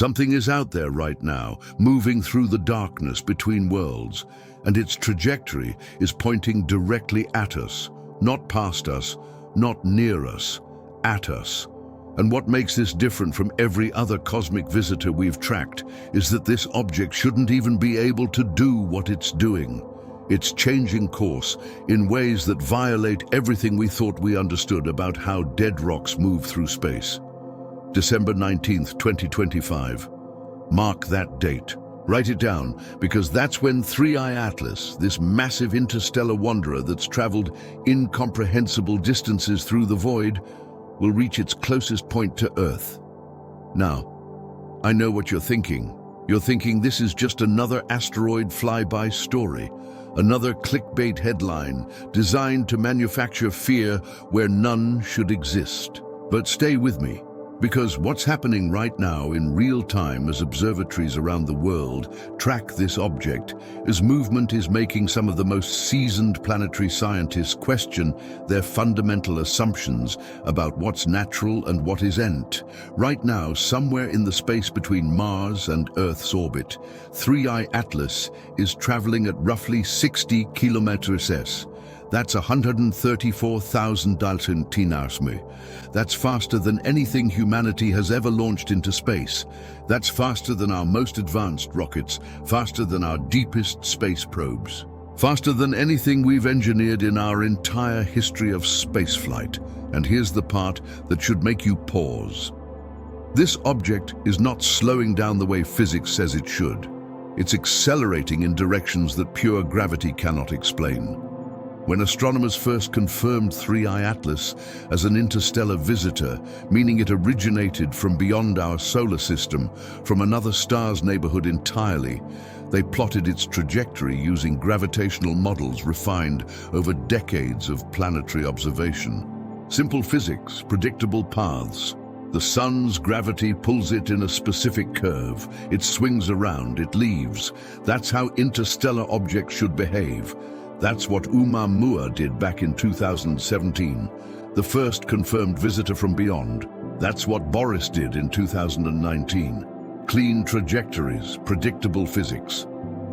Something is out there right now, moving through the darkness between worlds, and its trajectory is pointing directly at us, not past us, not near us, at us. And what makes this different from every other cosmic visitor we've tracked is that this object shouldn't even be able to do what it's doing. It's changing course in ways that violate everything we thought we understood about how dead rocks move through space. December 19th, 2025. Mark that date. Write it down, because that's when 3I Atlas, this massive interstellar wanderer that's traveled incomprehensible distances through the void, will reach its closest point to Earth. Now, I know what you're thinking. You're thinking this is just another asteroid flyby story, another clickbait headline designed to manufacture fear where none should exist. But stay with me, because what's happening right now in real time as observatories around the world track this object, as movement is making some of the most seasoned planetary scientists question their fundamental assumptions about what's natural and what isn't. Right now, somewhere in the space between Mars and Earth's orbit, 3I Atlas is traveling at roughly 60 km/s. That's 134,000 dalton. That's faster than anything humanity has ever launched into space. That's faster than our most advanced rockets, faster than our deepest space probes, faster than anything we've engineered in our entire history of spaceflight. And here's the part that should make you pause. This object is not slowing down the way physics says it should. It's accelerating in directions that pure gravity cannot explain. When astronomers first confirmed 3I Atlas as an interstellar visitor, meaning it originated from beyond our solar system, from another star's neighborhood entirely, they plotted its trajectory using gravitational models refined over decades of planetary observation. Simple physics, predictable paths. The sun's gravity pulls it in a specific curve. It swings around, it leaves. That's how interstellar objects should behave. That's what Oumuamua did back in 2017, the first confirmed visitor from beyond. That's what Boris did in 2019. Clean trajectories, predictable physics.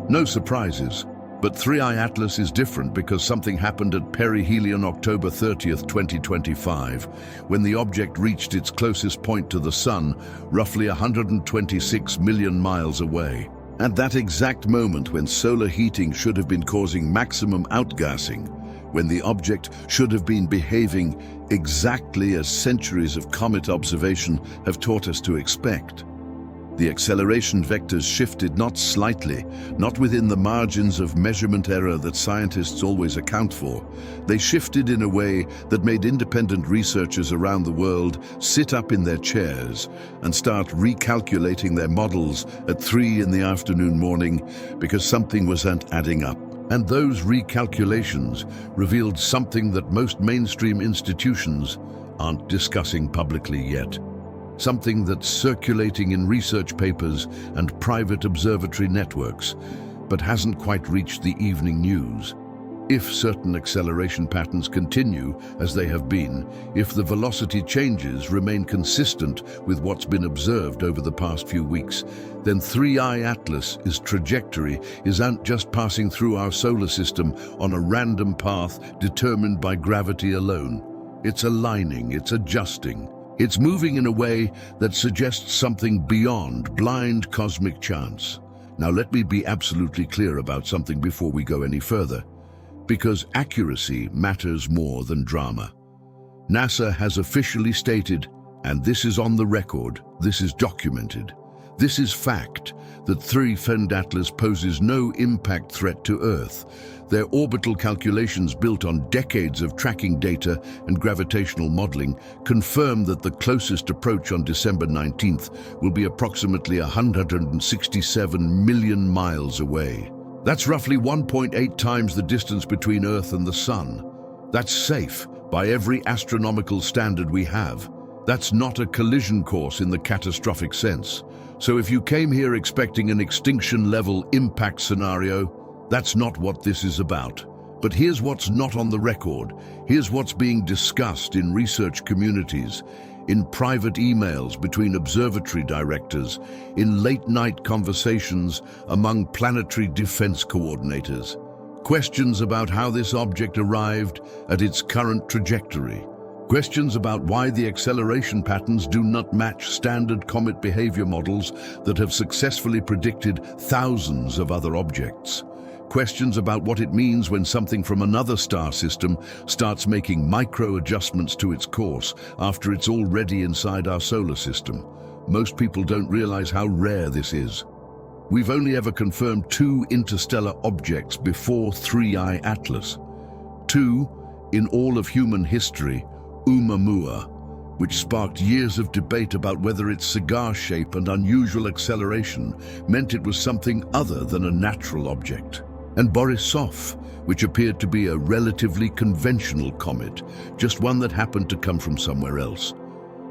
No surprises, but 3I Atlas is different because something happened at perihelion October 30th, 2025, when the object reached its closest point to the Sun, roughly 126 million miles away. At that exact moment when solar heating should have been causing maximum outgassing, when the object should have been behaving exactly as centuries of comet observation have taught us to expect. The acceleration vectors shifted not slightly, not within the margins of measurement error that scientists always account for. They shifted in a way that made independent researchers around the world sit up in their chairs and start recalculating their models at 3 in the morning because something wasn't adding up. And those recalculations revealed something that most mainstream institutions aren't discussing publicly yet. Something that's circulating in research papers and private observatory networks, but hasn't quite reached the evening news. If certain acceleration patterns continue as they have been, if the velocity changes remain consistent with what's been observed over the past few weeks, then 3I Atlas's trajectory isn't just passing through our solar system on a random path determined by gravity alone. It's aligning, it's adjusting. It's moving in a way that suggests something beyond blind cosmic chance. Now let me be absolutely clear about something before we go any further, because accuracy matters more than drama. NASA has officially stated, and this is on the record, this is documented, this is fact, that 3I Atlas poses no impact threat to Earth. Their orbital calculations built on decades of tracking data and gravitational modeling confirm that the closest approach on December 19th will be approximately 167 million miles away. That's roughly 1.8 times the distance between Earth and the Sun. That's safe by every astronomical standard we have. That's not a collision course in the catastrophic sense. So if you came here expecting an extinction-level impact scenario, that's not what this is about. But here's what's not on the record. Here's what's being discussed in research communities. in private emails between observatory directors, in late-night conversations among planetary defense coordinators. Questions about how this object arrived at its current trajectory. Questions about why the acceleration patterns do not match standard comet behavior models that have successfully predicted thousands of other objects. Questions about what it means when something from another star system starts making micro-adjustments to its course after it's already inside our solar system. Most people don't realize how rare this is. We've only ever confirmed 2 interstellar objects before 3I Atlas. 2 in all of human history, Oumuamua, which sparked years of debate about whether its cigar shape and unusual acceleration meant it was something other than a natural object. And Borisov, which appeared to be a relatively conventional comet, just one that happened to come from somewhere else.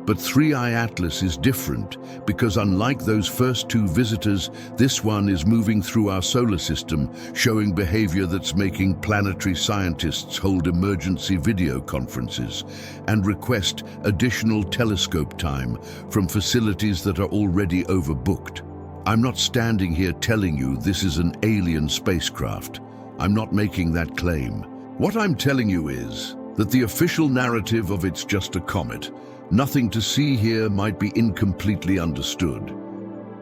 But 3I Atlas is different because unlike those first 2 visitors, this one is moving through our solar system, showing behavior that's making planetary scientists hold emergency video conferences and request additional telescope time from facilities that are already overbooked. I'm not standing here telling you this is an alien spacecraft. I'm not making that claim. What I'm telling you is that the official narrative of it's just a comet, nothing to see here, might be incompletely understood.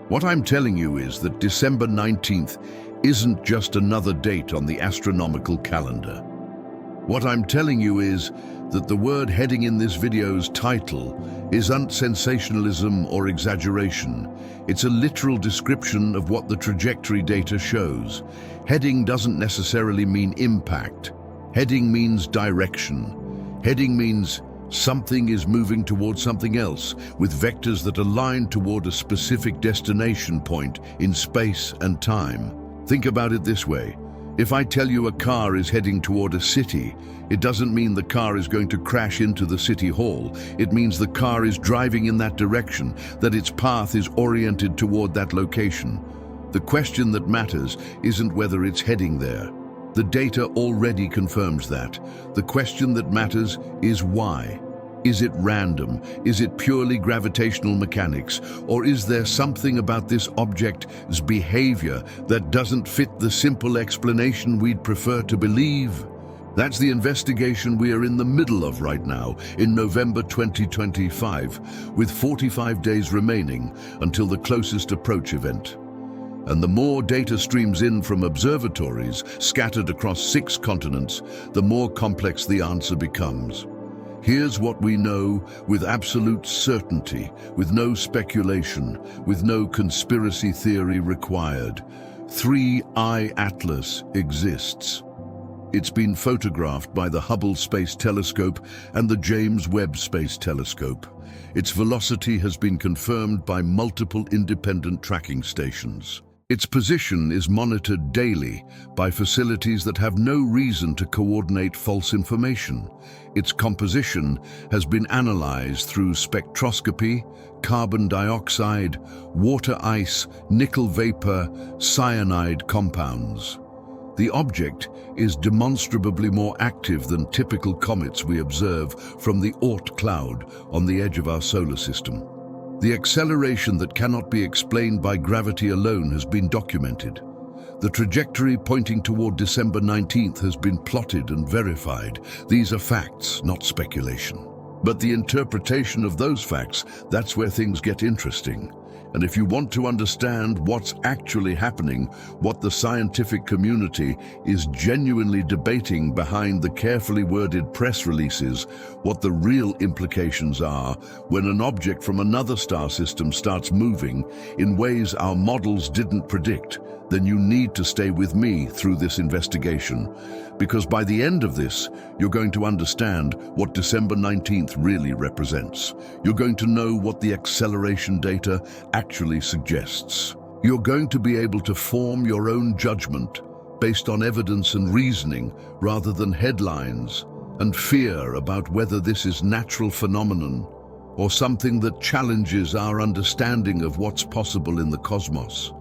What I'm telling you is that December 19th isn't just another date on the astronomical calendar. What I'm telling you is that the word heading in this video's title isn't sensationalism or exaggeration. It's a literal description of what the trajectory data shows. Heading doesn't necessarily mean impact. Heading means direction. Heading means something is moving towards something else, with vectors that align toward a specific destination point in space and time. Think about it this way. If I tell you a car is heading toward a city, it doesn't mean the car is going to crash into the city hall. It means the car is driving in that direction, that its path is oriented toward that location. The question that matters isn't whether it's heading there. The data already confirms that. The question that matters is why. Is it random? Is it purely gravitational mechanics? Or is there something about this object's behavior that doesn't fit the simple explanation we'd prefer to believe? That's the investigation we are in the middle of right now, in November 2025, with 45 days remaining until the closest approach event. And the more data streams in from observatories scattered across 6 continents, the more complex the answer becomes. Here's what we know with absolute certainty, with no speculation, with no conspiracy theory required. 3I Atlas exists. It's been photographed by the Hubble Space Telescope and the James Webb Space Telescope. Its velocity has been confirmed by multiple independent tracking stations. Its position is monitored daily by facilities that have no reason to coordinate false information. Its composition has been analyzed through spectroscopy, carbon dioxide, water ice, nickel vapor, cyanide compounds. The object is demonstrably more active than typical comets we observe from the Oort cloud on the edge of our solar system. The acceleration that cannot be explained by gravity alone has been documented. The trajectory pointing toward December 19th has been plotted and verified. These are facts, not speculation. But the interpretation of those facts, that's where things get interesting. And if you want to understand what's actually happening, what the scientific community is genuinely debating behind the carefully worded press releases, what the real implications are when an object from another star system starts moving in ways our models didn't predict, then you need to stay with me through this investigation. Because by the end of this, you're going to understand what December 19th really represents. You're going to know what the acceleration data actually suggests. You're going to be able to form your own judgment based on evidence and reasoning rather than headlines and fear about whether this is natural phenomenon or something that challenges our understanding of what's possible in the cosmos.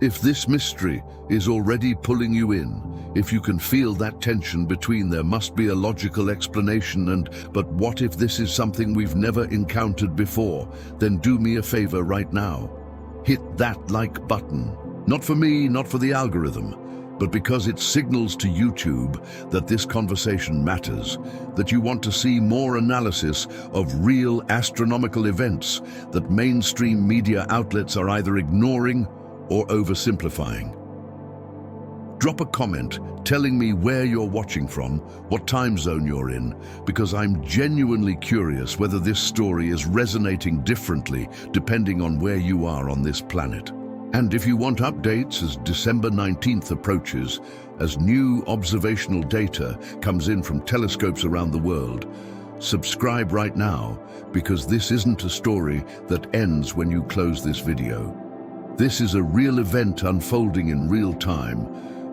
If this mystery is already pulling you in, if you can feel that tension between there must be a logical explanation but what if this is something we've never encountered before, then do me a favor right now. Hit that like button. Not for me, not for the algorithm, but because it signals to YouTube that this conversation matters, that you want to see more analysis of real astronomical events that mainstream media outlets are either ignoring or oversimplifying. Drop a comment telling me where you're watching from, what time zone you're in, because I'm genuinely curious whether this story is resonating differently depending on where you are on this planet. And if you want updates as December 19th approaches, as new observational data comes in from telescopes around the world, subscribe right now, because this isn't a story that ends when you close this video. This is a real event unfolding in real time,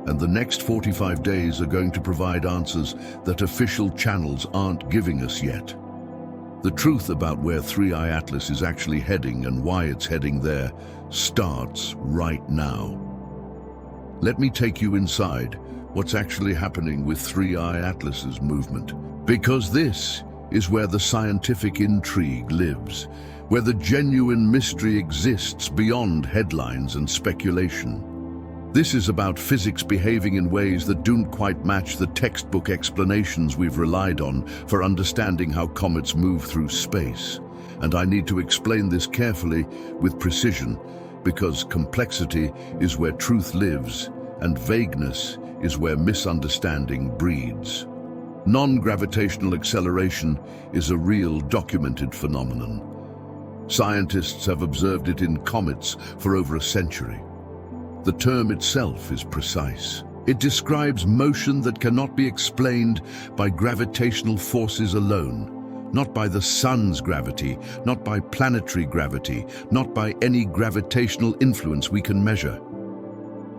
and the next 45 days are going to provide answers that official channels aren't giving us yet. The truth about where 3i Atlas is actually heading and why it's heading there starts right now. Let me take you inside what's actually happening with 3i Atlas's movement, because this is where the scientific intrigue lives, where the genuine mystery exists beyond headlines and speculation. This is about physics behaving in ways that don't quite match the textbook explanations we've relied on for understanding how comets move through space. And I need to explain this carefully with precision, because complexity is where truth lives, and vagueness is where misunderstanding breeds. Non-gravitational acceleration is a real documented phenomenon. Scientists have observed it in comets for over a century. The term itself is precise. It describes motion that cannot be explained by gravitational forces alone, not by the sun's gravity, not by planetary gravity, not by any gravitational influence we can measure.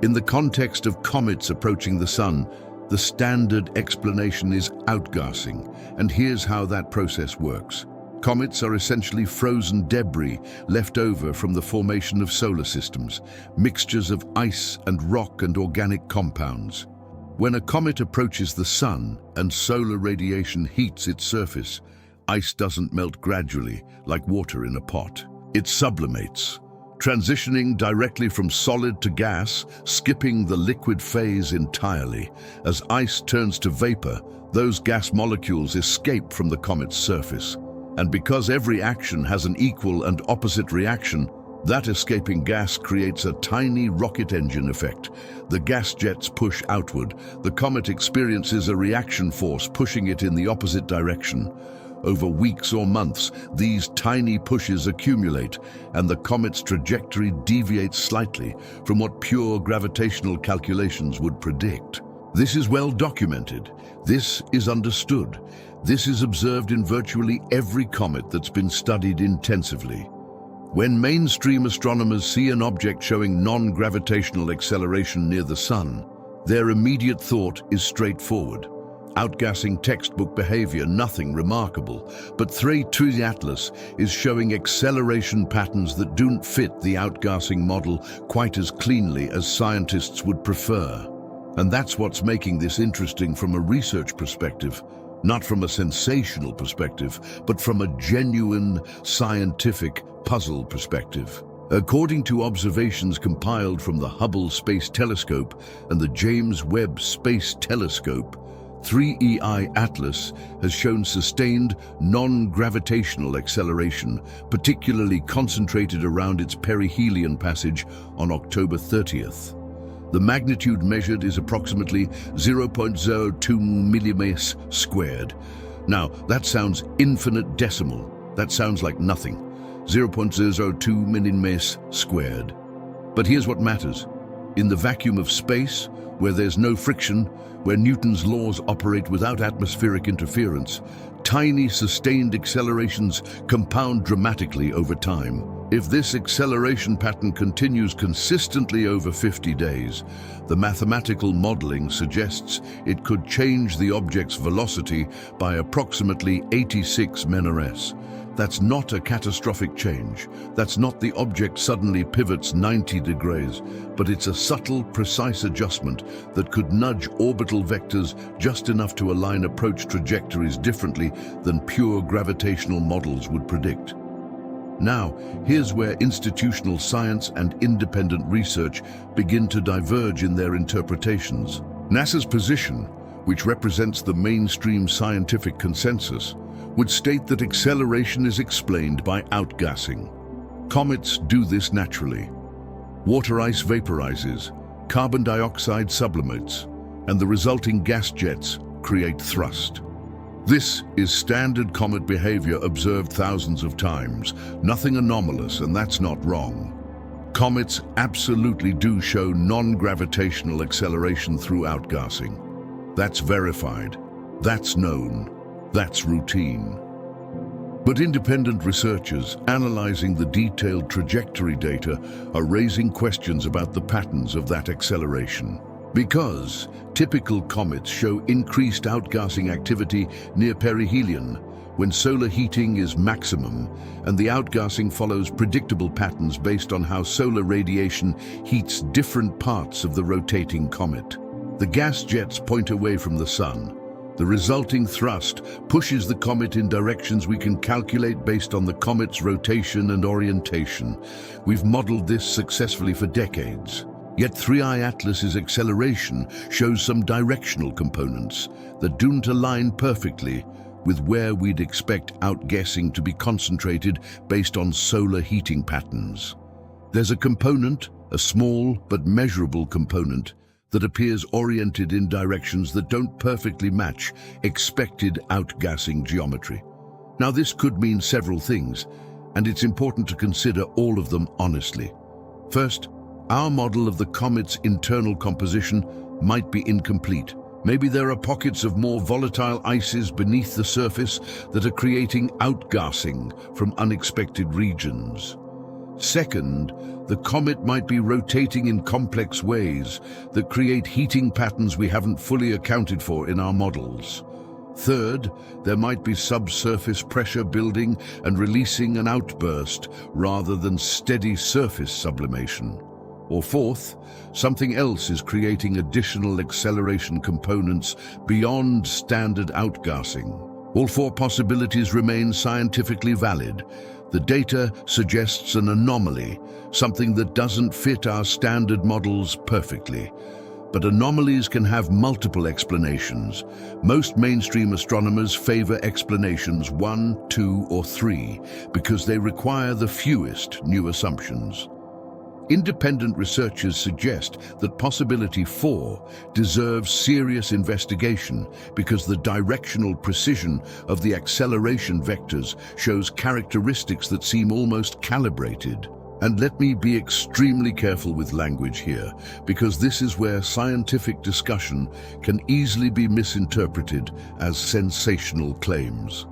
In the context of comets approaching the sun, the standard explanation is outgassing, and here's how that process works. Comets are essentially frozen debris left over from the formation of solar systems, mixtures of ice and rock and organic compounds. When a comet approaches the sun and solar radiation heats its surface, ice doesn't melt gradually like water in a pot. It sublimates, transitioning directly from solid to gas, skipping the liquid phase entirely. As ice turns to vapor, those gas molecules escape from the comet's surface. And because every action has an equal and opposite reaction, that escaping gas creates a tiny rocket engine effect. The gas jets push outward. The comet experiences a reaction force pushing it in the opposite direction. Over weeks or months, these tiny pushes accumulate, and the comet's trajectory deviates slightly from what pure gravitational calculations would predict. This is well documented. This is understood. This is observed in virtually every comet that's been studied intensively. When mainstream astronomers see an object showing non-gravitational acceleration near the sun, their immediate thought is straightforward. Outgassing textbook behavior, nothing remarkable. But 3i Atlas is showing acceleration patterns that don't fit the outgassing model quite as cleanly as scientists would prefer. And that's what's making this interesting from a research perspective. Not from a sensational perspective, but from a genuine scientific puzzle perspective. According to observations compiled from the Hubble Space Telescope and the James Webb Space Telescope, 3i Atlas has shown sustained non-gravitational acceleration, particularly concentrated around its perihelion passage on October 30th. The magnitude measured is approximately 0.02 millimeters squared. Now, that sounds infinitesimal. That sounds like nothing. 0.002 millimeters squared. But here's what matters. In the vacuum of space, where there's no friction, where Newton's laws operate without atmospheric interference, tiny sustained accelerations compound dramatically over time. If this acceleration pattern continues consistently over 50 days, the mathematical modeling suggests it could change the object's velocity by approximately 86 ms, That's not a catastrophic change. That's not the object suddenly pivots 90 degrees, but it's a subtle, precise adjustment that could nudge orbital vectors just enough to align approach trajectories differently than pure gravitational models would predict. Now, here's where institutional science and independent research begin to diverge in their interpretations. NASA's position, which represents the mainstream scientific consensus, would state that acceleration is explained by outgassing. Comets do this naturally. Water ice vaporizes, carbon dioxide sublimates, and the resulting gas jets create thrust. This is standard comet behavior observed thousands of times. Nothing anomalous, and that's not wrong. Comets absolutely do show non-gravitational acceleration through outgassing. That's verified. That's known. That's routine. But independent researchers analyzing the detailed trajectory data are raising questions about the patterns of that acceleration. Because typical comets show increased outgassing activity near perihelion, when solar heating is maximum, and the outgassing follows predictable patterns based on how solar radiation heats different parts of the rotating comet. The gas jets point away from the sun. The resulting thrust pushes the comet in directions we can calculate based on the comet's rotation and orientation. We've modeled this successfully for decades. Yet 3I Atlas's acceleration shows some directional components that don't align perfectly with where we'd expect outgassing to be concentrated based on solar heating patterns. There's a component, a small but measurable component, that appears oriented in directions that don't perfectly match expected outgassing geometry. Now, this could mean several things, and it's important to consider all of them honestly. First, our model of the comet's internal composition might be incomplete. Maybe there are pockets of more volatile ices beneath the surface that are creating outgassing from unexpected regions. Second, the comet might be rotating in complex ways that create heating patterns we haven't fully accounted for in our models. Third, there might be subsurface pressure building and releasing an outburst rather than steady surface sublimation. Or fourth, something else is creating additional acceleration components beyond standard outgassing. All four possibilities remain scientifically valid. The data suggests an anomaly, something that doesn't fit our standard models perfectly. But anomalies can have multiple explanations. Most mainstream astronomers favor explanations 1, 2, or 3 because they require the fewest new assumptions. Independent researchers suggest that possibility 4 deserves serious investigation because the directional precision of the acceleration vectors shows characteristics that seem almost calibrated. And let me be extremely careful with language here, because this is where scientific discussion can easily be misinterpreted as sensational claims.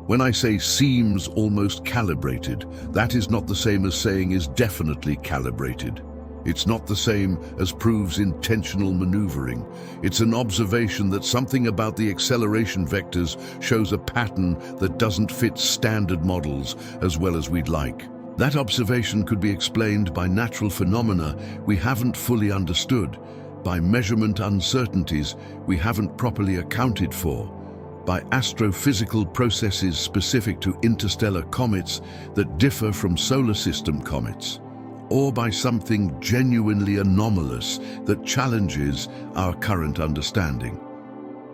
When I say seems almost calibrated, that is not the same as saying is definitely calibrated. It's not the same as proves intentional maneuvering. It's an observation that something about the acceleration vectors shows a pattern that doesn't fit standard models as well as we'd like. That observation could be explained by natural phenomena we haven't fully understood, by measurement uncertainties we haven't properly accounted for, by astrophysical processes specific to interstellar comets that differ from solar system comets, or by something genuinely anomalous that challenges our current understanding.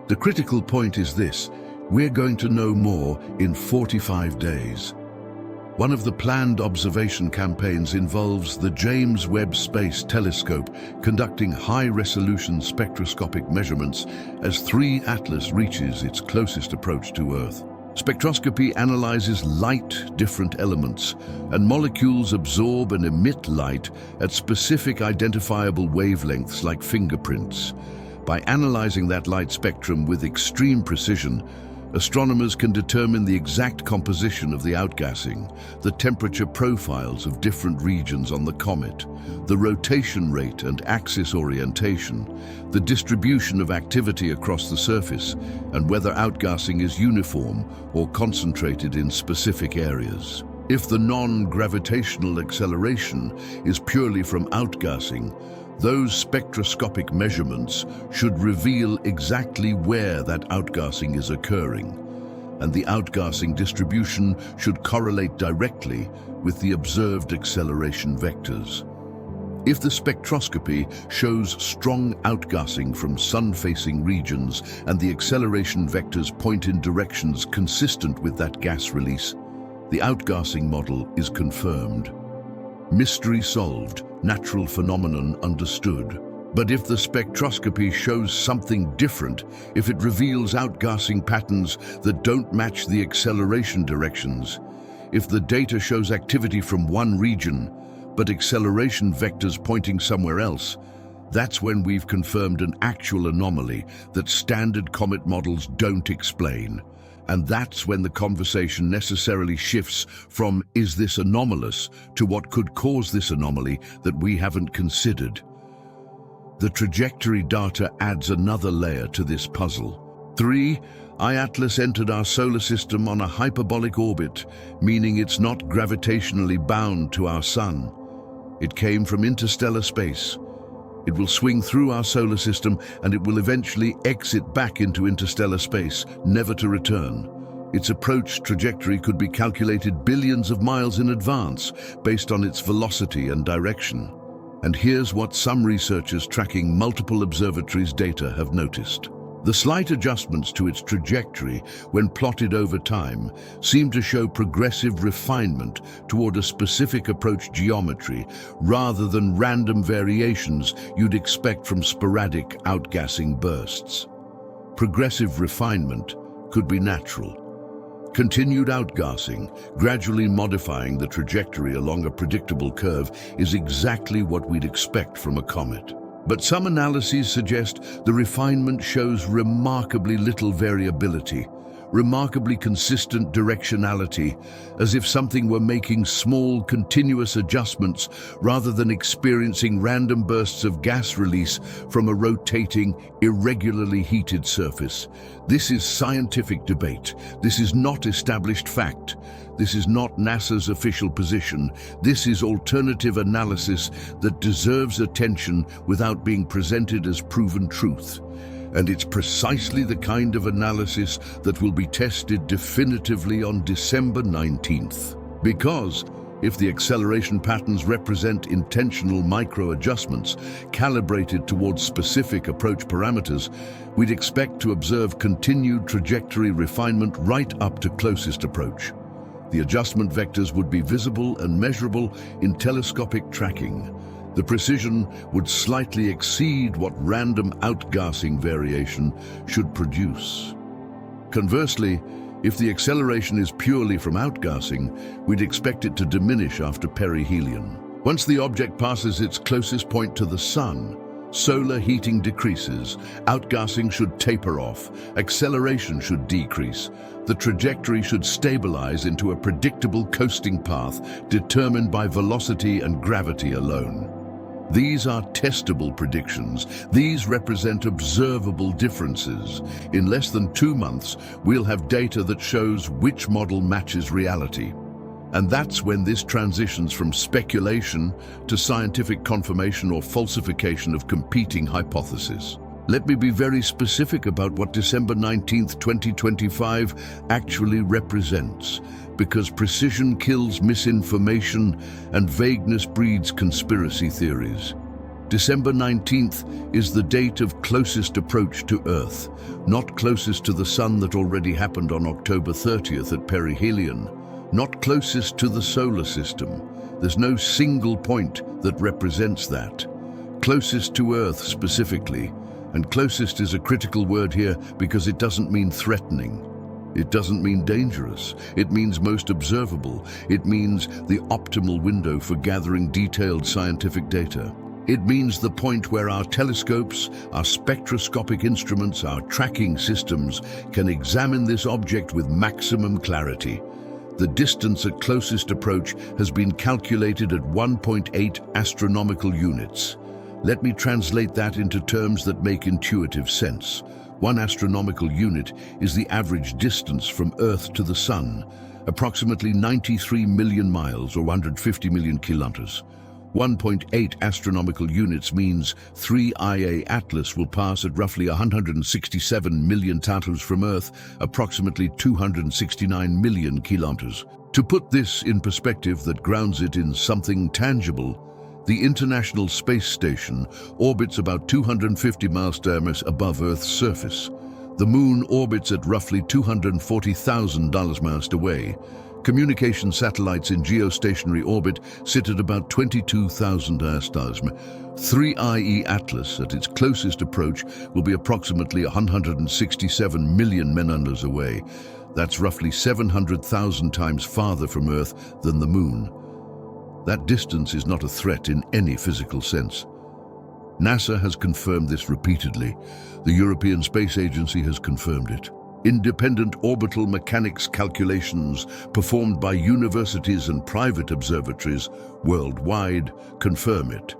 The critical point is this: we're going to know more in 45 days. One of the planned observation campaigns involves the James Webb Space Telescope conducting high-resolution spectroscopic measurements as 3 Atlas reaches its closest approach to Earth. Spectroscopy analyzes light-different elements, and molecules absorb and emit light at specific identifiable wavelengths like fingerprints. By analyzing that light spectrum with extreme precision, Astronomers can determine the exact composition of the outgassing, the temperature profiles of different regions on the comet, the rotation rate and axis orientation, the distribution of activity across the surface, and whether outgassing is uniform or concentrated in specific areas. If the non-gravitational acceleration is purely from outgassing, those spectroscopic measurements should reveal exactly where that outgassing is occurring, and the outgassing distribution should correlate directly with the observed acceleration vectors. If the spectroscopy shows strong outgassing from sun-facing regions and the acceleration vectors point in directions consistent with that gas release, the outgassing model is confirmed. Mystery solved, natural phenomenon understood. But if the spectroscopy shows something different, if it reveals outgassing patterns that don't match the acceleration directions, if the data shows activity from one region, but acceleration vectors pointing somewhere else, that's when we've confirmed an actual anomaly that standard comet models don't explain. And that's when the conversation necessarily shifts from "is this anomalous" to what could cause this anomaly that we haven't considered. The trajectory data adds another layer to this puzzle. 3. Atlas entered our solar system on a hyperbolic orbit, meaning it's not gravitationally bound to our sun. It came from interstellar space. It will swing through our solar system and it will eventually exit back into interstellar space, never to return. Its approach trajectory could be calculated billions of miles in advance based on its velocity and direction. And here's what some researchers tracking multiple observatories' data have noticed. The slight adjustments to its trajectory, when plotted over time, seem to show progressive refinement toward a specific approach geometry, rather than random variations you'd expect from sporadic outgassing bursts. Progressive refinement could be natural. Continued outgassing, gradually modifying the trajectory along a predictable curve, is exactly what we'd expect from a comet. But some analyses suggest the refinement shows remarkably little variability, remarkably consistent directionality, as if something were making small, continuous adjustments rather than experiencing random bursts of gas release from a rotating, irregularly heated surface. This is scientific debate. This is not established fact. This is not NASA's official position. This is alternative analysis that deserves attention without being presented as proven truth. And it's precisely the kind of analysis that will be tested definitively on December 19th. Because if the acceleration patterns represent intentional micro-adjustments calibrated towards specific approach parameters, we'd expect to observe continued trajectory refinement right up to closest approach. The adjustment vectors would be visible and measurable in telescopic tracking. The precision would slightly exceed what random outgassing variation should produce. Conversely, if the acceleration is purely from outgassing, we'd expect it to diminish after perihelion. Once the object passes its closest point to the sun, solar heating decreases, outgassing should taper off, acceleration should decrease, the trajectory should stabilize into a predictable coasting path determined by velocity and gravity alone. These are testable predictions. These represent observable differences. In less than 2 months, we'll have data that shows which model matches reality. And that's when this transitions from speculation to scientific confirmation or falsification of competing hypotheses. Let me be very specific about what December 19th, 2025 actually represents, because precision kills misinformation and vagueness breeds conspiracy theories. December 19th is the date of closest approach to Earth, not closest to the Sun that already happened on October 30th at perihelion, not closest to the solar system. There's no single point that represents that. Closest to Earth specifically, and closest is a critical word here because it doesn't mean threatening. It doesn't mean dangerous. It means most observable. It means the optimal window for gathering detailed scientific data. It means the point where our telescopes, our spectroscopic instruments, our tracking systems can examine this object with maximum clarity. The distance at closest approach has been calculated at 1.8 astronomical units. Let me translate that into terms that make intuitive sense. 1 astronomical unit is the average distance from Earth to the Sun, approximately 93 million miles or 150 million kilometers. 1.8 astronomical units means 3 Ia Atlas will pass at roughly 167 million kilometers from Earth, approximately 269 million kilometers. To put this in perspective that grounds it in something tangible, the International Space Station orbits about 250 miles above Earth's surface. The Moon orbits at roughly 240,000 miles away. Communication satellites in geostationary orbit sit at about 22,000 miles. 3 Ie Atlas, at its closest approach, will be approximately 167 million man-years away. That's roughly 700,000 times farther from Earth than the Moon. That distance is not a threat in any physical sense. NASA has confirmed this repeatedly. The European Space Agency has confirmed it. Independent orbital mechanics calculations performed by universities and private observatories worldwide confirm it.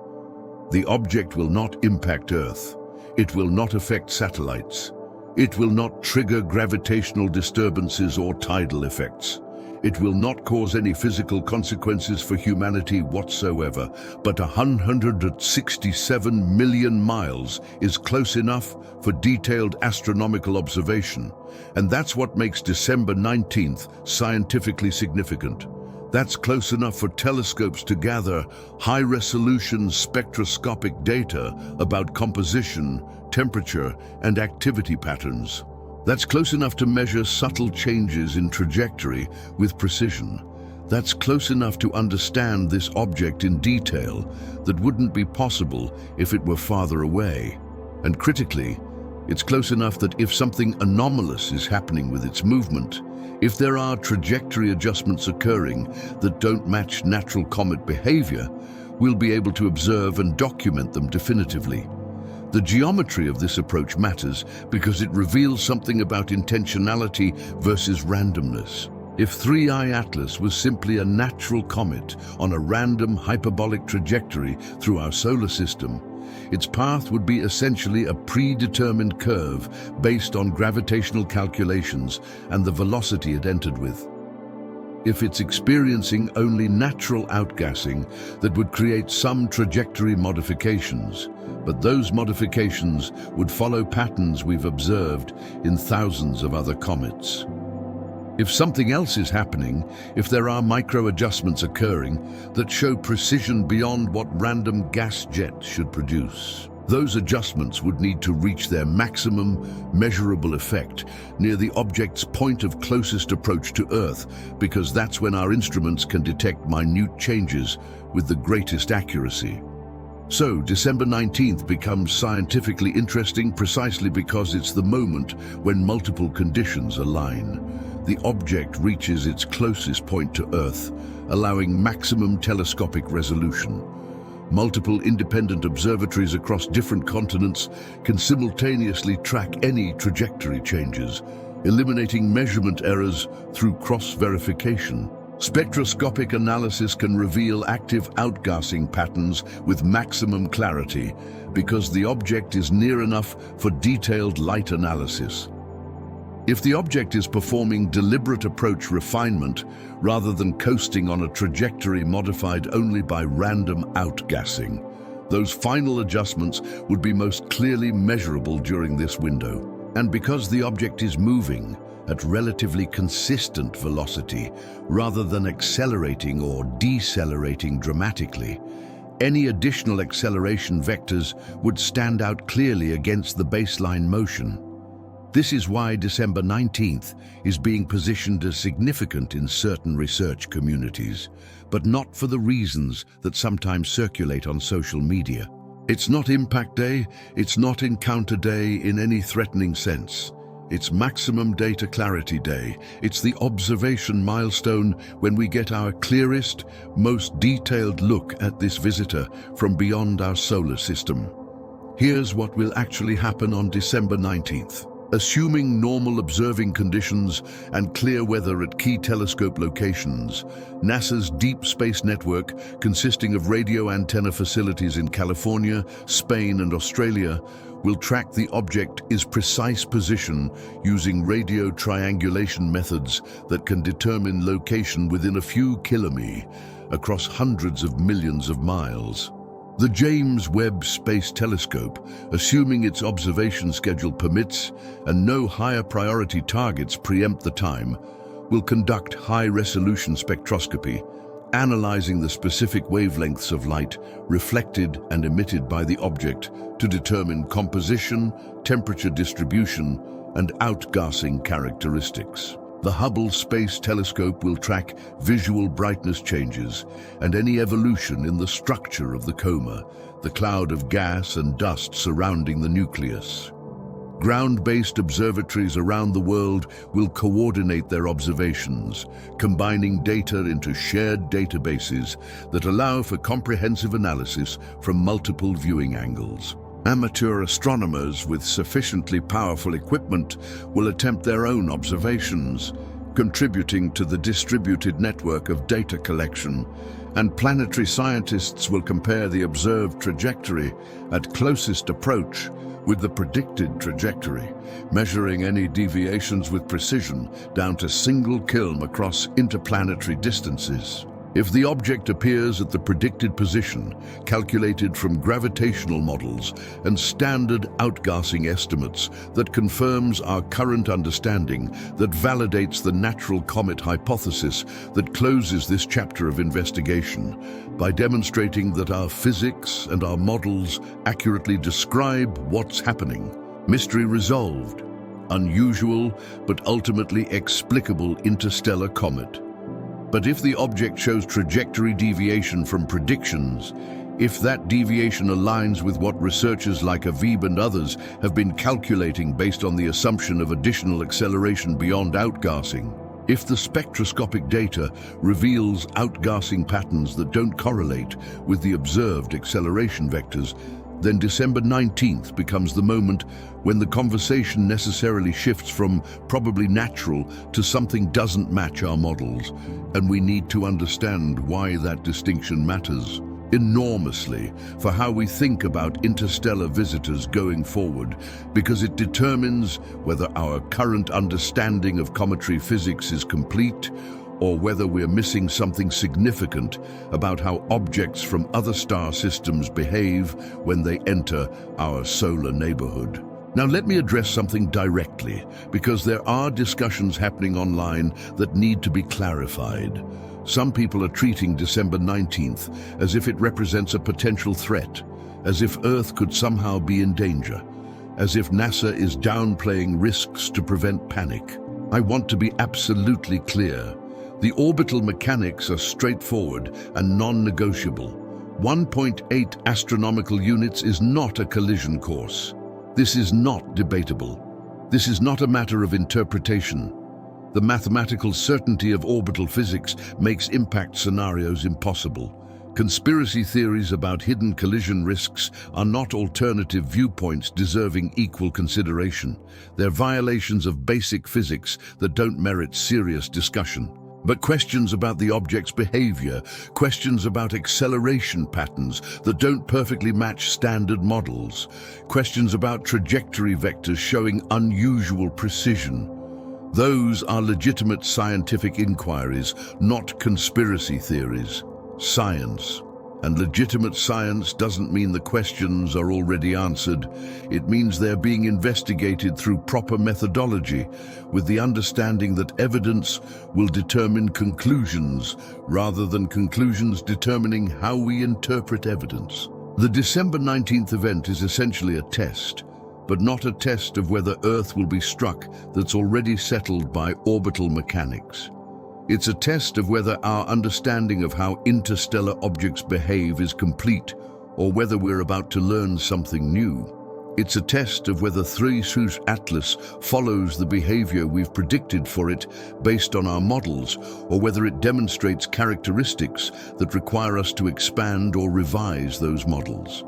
The object will not impact Earth. It will not affect satellites. It will not trigger gravitational disturbances or tidal effects. It will not cause any physical consequences for humanity whatsoever, but 167 million miles is close enough for detailed astronomical observation, and that's what makes December 19th scientifically significant. That's close enough for telescopes to gather high-resolution spectroscopic data about composition, temperature, and activity patterns. That's close enough to measure subtle changes in trajectory with precision. That's close enough to understand this object in detail that wouldn't be possible if it were farther away. And critically, it's close enough that if something anomalous is happening with its movement, if there are trajectory adjustments occurring that don't match natural comet behavior, we'll be able to observe and document them definitively. The geometry of this approach matters because it reveals something about intentionality versus randomness. If 3 Ie Atlas was simply a natural comet on a random hyperbolic trajectory through our solar system, its path would be essentially a predetermined curve based on gravitational calculations and the velocity it entered with. If it's experiencing only natural outgassing, that would create some trajectory modifications, but those modifications would follow patterns we've observed in thousands of other comets. If something else is happening, if there are micro-adjustments occurring that show precision beyond what random gas jets should produce, those adjustments would need to reach their maximum measurable effect near the object's point of closest approach to Earth, because that's when our instruments can detect minute changes with the greatest accuracy. So, December 19th becomes scientifically interesting precisely because it's the moment when multiple conditions align. The object reaches its closest point to Earth, allowing maximum telescopic resolution. Multiple independent observatories across different continents can simultaneously track any trajectory changes, eliminating measurement errors through cross-verification. Spectroscopic analysis can reveal active outgassing patterns with maximum clarity because the object is near enough for detailed light analysis. If the object is performing deliberate approach refinement rather than coasting on a trajectory modified only by random outgassing, those final adjustments would be most clearly measurable during this window. And because the object is moving at relatively consistent velocity rather than accelerating or decelerating dramatically, any additional acceleration vectors would stand out clearly against the baseline motion. This is why December 19th is being positioned as significant in certain research communities, but not for the reasons that sometimes circulate on social media. It's not Impact Day, it's not Encounter Day in any threatening sense. It's maximum data clarity day. It's the observation milestone when we get our clearest, most detailed look at this visitor from beyond our solar system. Here's what will actually happen on December 19th. Assuming normal observing conditions and clear weather at key telescope locations, NASA's Deep Space Network, consisting of radio antenna facilities in California, Spain, and Australia, will track the object's precise position using radio triangulation methods that can determine location within a few kilometers across hundreds of millions of miles. The James Webb Space Telescope, assuming its observation schedule permits and no higher priority targets preempt the time, will conduct high-resolution spectroscopy, analyzing the specific wavelengths of light reflected and emitted by the object to determine composition, temperature distribution, and outgassing characteristics. The Hubble Space Telescope will track visual brightness changes and any evolution in the structure of the coma, the cloud of gas and dust surrounding the nucleus. Ground-based observatories around the world will coordinate their observations, combining data into shared databases that allow for comprehensive analysis from multiple viewing angles. Amateur astronomers with sufficiently powerful equipment will attempt their own observations, contributing to the distributed network of data collection, and planetary scientists will compare the observed trajectory at closest approach with the predicted trajectory, measuring any deviations with precision down to single kilm across interplanetary distances. If the object appears at the predicted position, calculated from gravitational models and standard outgassing estimates that confirms our current understanding, that validates the natural comet hypothesis that closes this chapter of investigation, by demonstrating that our physics and our models accurately describe what's happening. Mystery resolved. Unusual but ultimately explicable interstellar comet. But if the object shows trajectory deviation from predictions, if that deviation aligns with what researchers like Aviv and others have been calculating based on the assumption of additional acceleration beyond outgassing, if the spectroscopic data reveals outgassing patterns that don't correlate with the observed acceleration vectors, then December 19th becomes the moment when the conversation necessarily shifts from probably natural to something doesn't match our models, and we need to understand why that distinction matters enormously for how we think about interstellar visitors going forward, because it determines whether our current understanding of cometary physics is complete or whether we're missing something significant about how objects from other star systems behave when they enter our solar neighborhood. Now let me address something directly, because there are discussions happening online that need to be clarified. Some people are treating December 19th as if it represents a potential threat, as if Earth could somehow be in danger, as if NASA is downplaying risks to prevent panic. I want to be absolutely clear. The orbital mechanics are straightforward and non-negotiable. 1.8 astronomical units is not a collision course. This is not debatable. This is not a matter of interpretation. The mathematical certainty of orbital physics makes impact scenarios impossible. Conspiracy theories about hidden collision risks are not alternative viewpoints deserving equal consideration. They're violations of basic physics that don't merit serious discussion. But questions about the object's behavior, questions about acceleration patterns that don't perfectly match standard models, questions about trajectory vectors showing unusual precision, those are legitimate scientific inquiries, not conspiracy theories. Science. And legitimate science doesn't mean the questions are already answered. It means they're being investigated through proper methodology, with the understanding that evidence will determine conclusions, rather than conclusions determining how we interpret evidence. The December 19th event is essentially a test, but not a test of whether Earth will be struck that's already settled by orbital mechanics. It's a test of whether our understanding of how interstellar objects behave is complete, or whether we're about to learn something new. It's a test of whether 3-Seuss Atlas follows the behavior we've predicted for it based on our models, or whether it demonstrates characteristics that require us to expand or revise those models.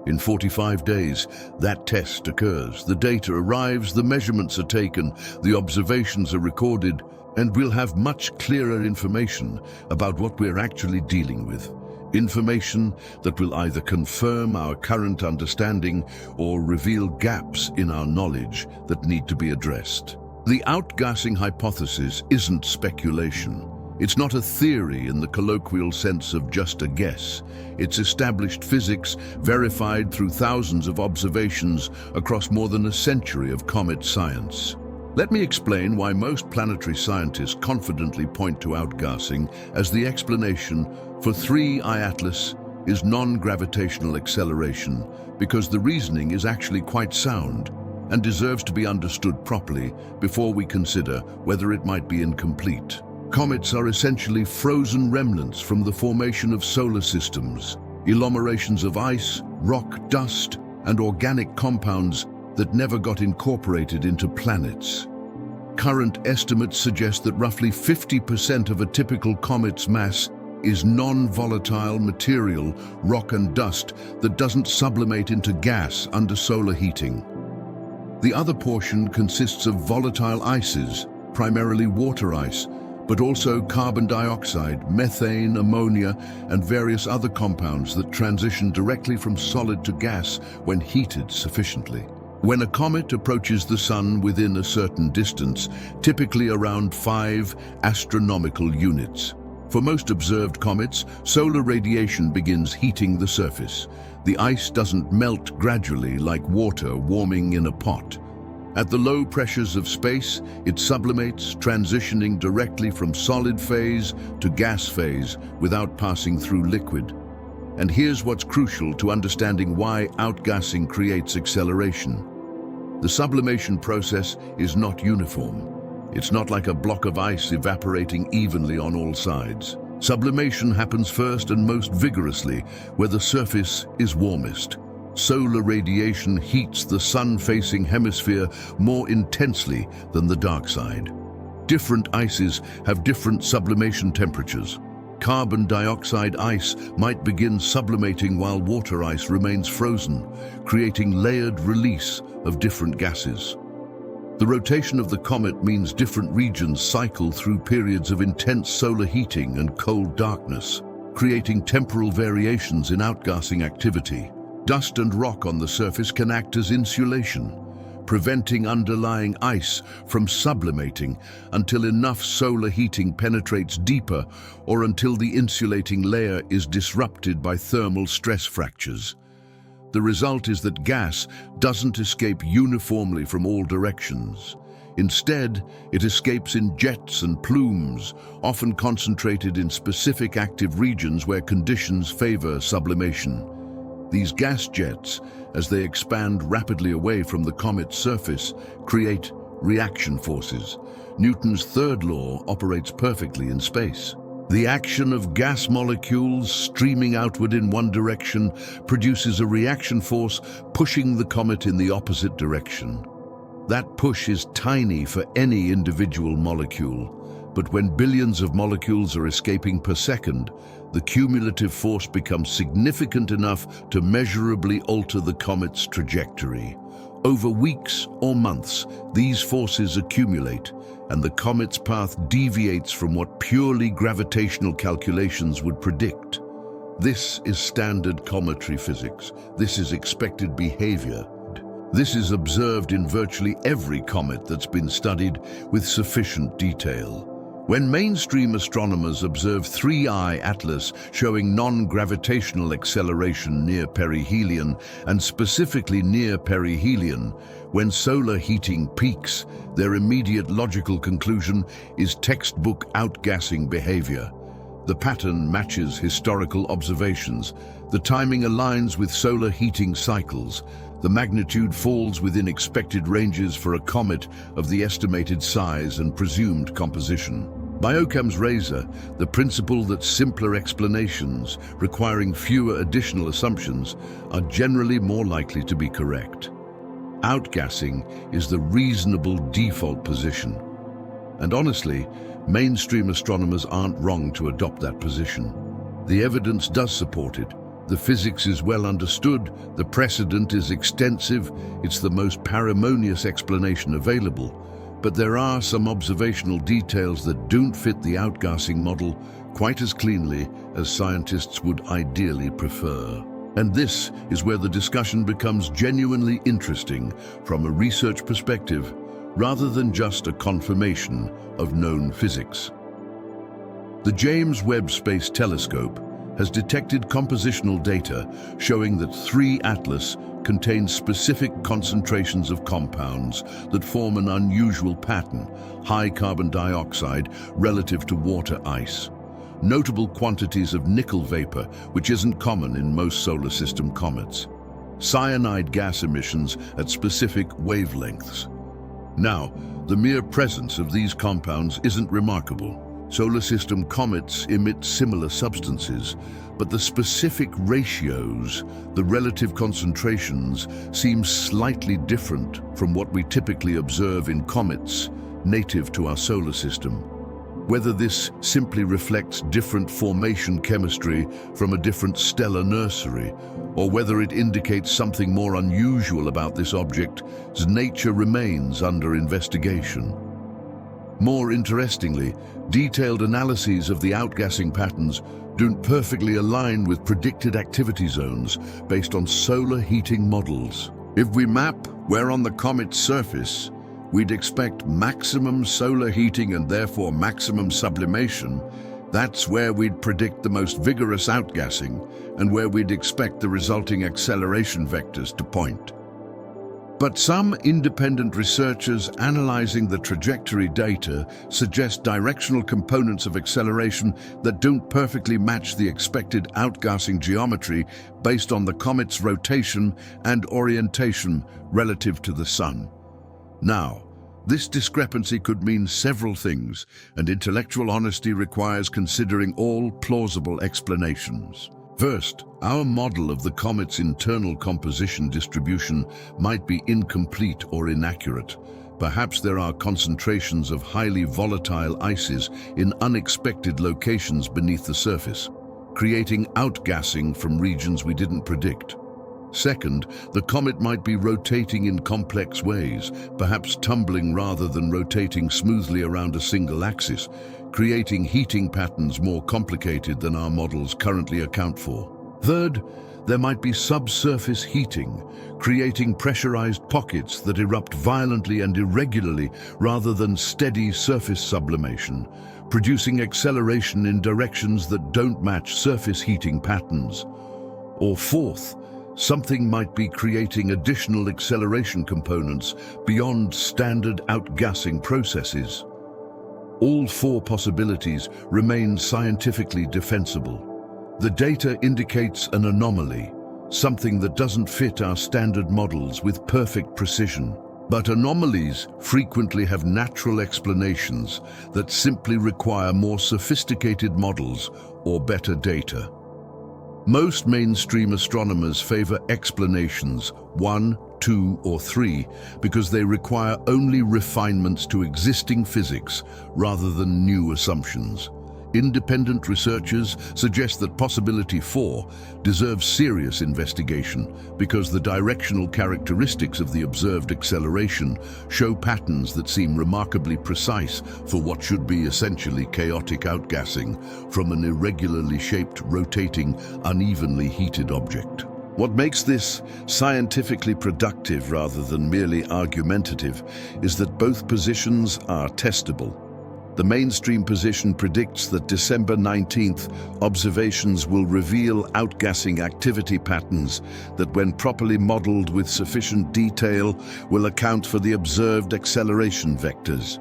In 45 days, that test occurs. The data arrives, the measurements are taken, the observations are recorded, and we'll have much clearer information about what we're actually dealing with. Information that will either confirm our current understanding or reveal gaps in our knowledge that need to be addressed. The outgassing hypothesis isn't speculation. It's not a theory in the colloquial sense of just a guess. It's established physics verified through thousands of observations across more than a century of comet science. Let me explain why most planetary scientists confidently point to outgassing as the explanation for 3I Atlas is non-gravitational acceleration, because the reasoning is actually quite sound and deserves to be understood properly before we consider whether it might be incomplete. Comets are essentially frozen remnants from the formation of solar systems, agglomerations of ice, rock, dust, and organic compounds that never got incorporated into planets. Current estimates suggest that roughly 50% of a typical comet's mass is non-volatile material, rock and dust, that doesn't sublimate into gas under solar heating. The other portion consists of volatile ices, primarily water ice, but also carbon dioxide, methane, ammonia, and various other compounds that transition directly from solid to gas when heated sufficiently. When a comet approaches the Sun within a certain distance, typically around 5 astronomical units. For most observed comets, solar radiation begins heating the surface. The ice doesn't melt gradually like water warming in a pot. At the low pressures of space, it sublimates, transitioning directly from solid phase to gas phase without passing through liquid. And here's what's crucial to understanding why outgassing creates acceleration. The sublimation process is not uniform. It's not like a block of ice evaporating evenly on all sides. Sublimation happens first and most vigorously where the surface is warmest. Solar radiation heats the sun-facing hemisphere more intensely than the dark side. Different ices have different sublimation temperatures. Carbon dioxide ice might begin sublimating while water ice remains frozen, creating layered release of different gases. The rotation of the comet means different regions cycle through periods of intense solar heating and cold darkness, creating temporal variations in outgassing activity. Dust and rock on the surface can act as insulation, preventing underlying ice from sublimating until enough solar heating penetrates deeper or until the insulating layer is disrupted by thermal stress fractures. The result is that gas doesn't escape uniformly from all directions. Instead, it escapes in jets and plumes, often concentrated in specific active regions where conditions favor sublimation. These gas jets, as they expand rapidly away from the comet's surface, create reaction forces. Newton's third law operates perfectly in space. The action of gas molecules streaming outward in one direction produces a reaction force pushing the comet in the opposite direction. That push is tiny for any individual molecule, but when billions of molecules are escaping per second, the cumulative force becomes significant enough to measurably alter the comet's trajectory. Over weeks or months, these forces accumulate, and the comet's path deviates from what purely gravitational calculations would predict. This is standard cometary physics. This is expected behavior. This is observed in virtually every comet that's been studied with sufficient detail. When mainstream astronomers observe 3I Atlas showing non-gravitational acceleration near perihelion, and specifically near perihelion, when solar heating peaks, their immediate logical conclusion is textbook outgassing behavior. The pattern matches historical observations. The timing aligns with solar heating cycles. The magnitude falls within expected ranges for a comet of the estimated size and presumed composition. By Occam's razor, the principle that simpler explanations, requiring fewer additional assumptions, are generally more likely to be correct. outgassing is the reasonable default position. And honestly, mainstream astronomers aren't wrong to adopt that position. The evidence does support it. The physics is well understood, the precedent is extensive, it's the most parsimonious explanation available. But there are some observational details that don't fit the outgassing model quite as cleanly as scientists would ideally prefer. And this is where the discussion becomes genuinely interesting from a research perspective, rather than just a confirmation of known physics. The James Webb Space Telescope has detected compositional data showing that 3 Atlas contains specific concentrations of compounds that form an unusual pattern, high carbon dioxide relative to water ice. Notable quantities of nickel vapor, which isn't common in most solar system comets. Cyanide gas emissions at specific wavelengths. Now, the mere presence of these compounds isn't remarkable. Solar system comets emit similar substances, but the specific ratios, the relative concentrations, seem slightly different from what we typically observe in comets native to our solar system. Whether this simply reflects different formation chemistry from a different stellar nursery, or whether it indicates something more unusual about this object's nature remains under investigation. More interestingly, detailed analyses of the outgassing patterns don't perfectly align with predicted activity zones based on solar heating models. If we map where on the comet's surface we'd expect maximum solar heating and therefore maximum sublimation, that's where we'd predict the most vigorous outgassing and where we'd expect the resulting acceleration vectors to point. But some independent researchers analyzing the trajectory data suggest directional components of acceleration that don't perfectly match the expected outgassing geometry based on the comet's rotation and orientation relative to the Sun. Now, this discrepancy could mean several things, and intellectual honesty requires considering all plausible explanations. First, our model of the comet's internal composition distribution might be incomplete or inaccurate. Perhaps there are concentrations of highly volatile ices in unexpected locations beneath the surface, creating outgassing from regions we didn't predict. Second, the comet might be rotating in complex ways, perhaps tumbling rather than rotating smoothly around a single axis, creating heating patterns more complicated than our models currently account for. Third, there might be subsurface heating, creating pressurized pockets that erupt violently and irregularly rather than steady surface sublimation, producing acceleration in directions that don't match surface heating patterns. Or fourth, something might be creating additional acceleration components beyond standard outgassing processes. All 4 possibilities remain scientifically defensible. The data indicates an anomaly, something that doesn't fit our standard models with perfect precision. But anomalies frequently have natural explanations that simply require more sophisticated models or better data. Most mainstream astronomers favor explanations 1, 2, or 3 because they require only refinements to existing physics rather than new assumptions. Independent researchers suggest that possibility 4 deserves serious investigation because the directional characteristics of the observed acceleration show patterns that seem remarkably precise for what should be essentially chaotic outgassing from an irregularly shaped, rotating, unevenly heated object. What makes this scientifically productive rather than merely argumentative is that both positions are testable. The mainstream position predicts that December 19th observations will reveal outgassing activity patterns that, when properly modeled with sufficient detail, will account for the observed acceleration vectors.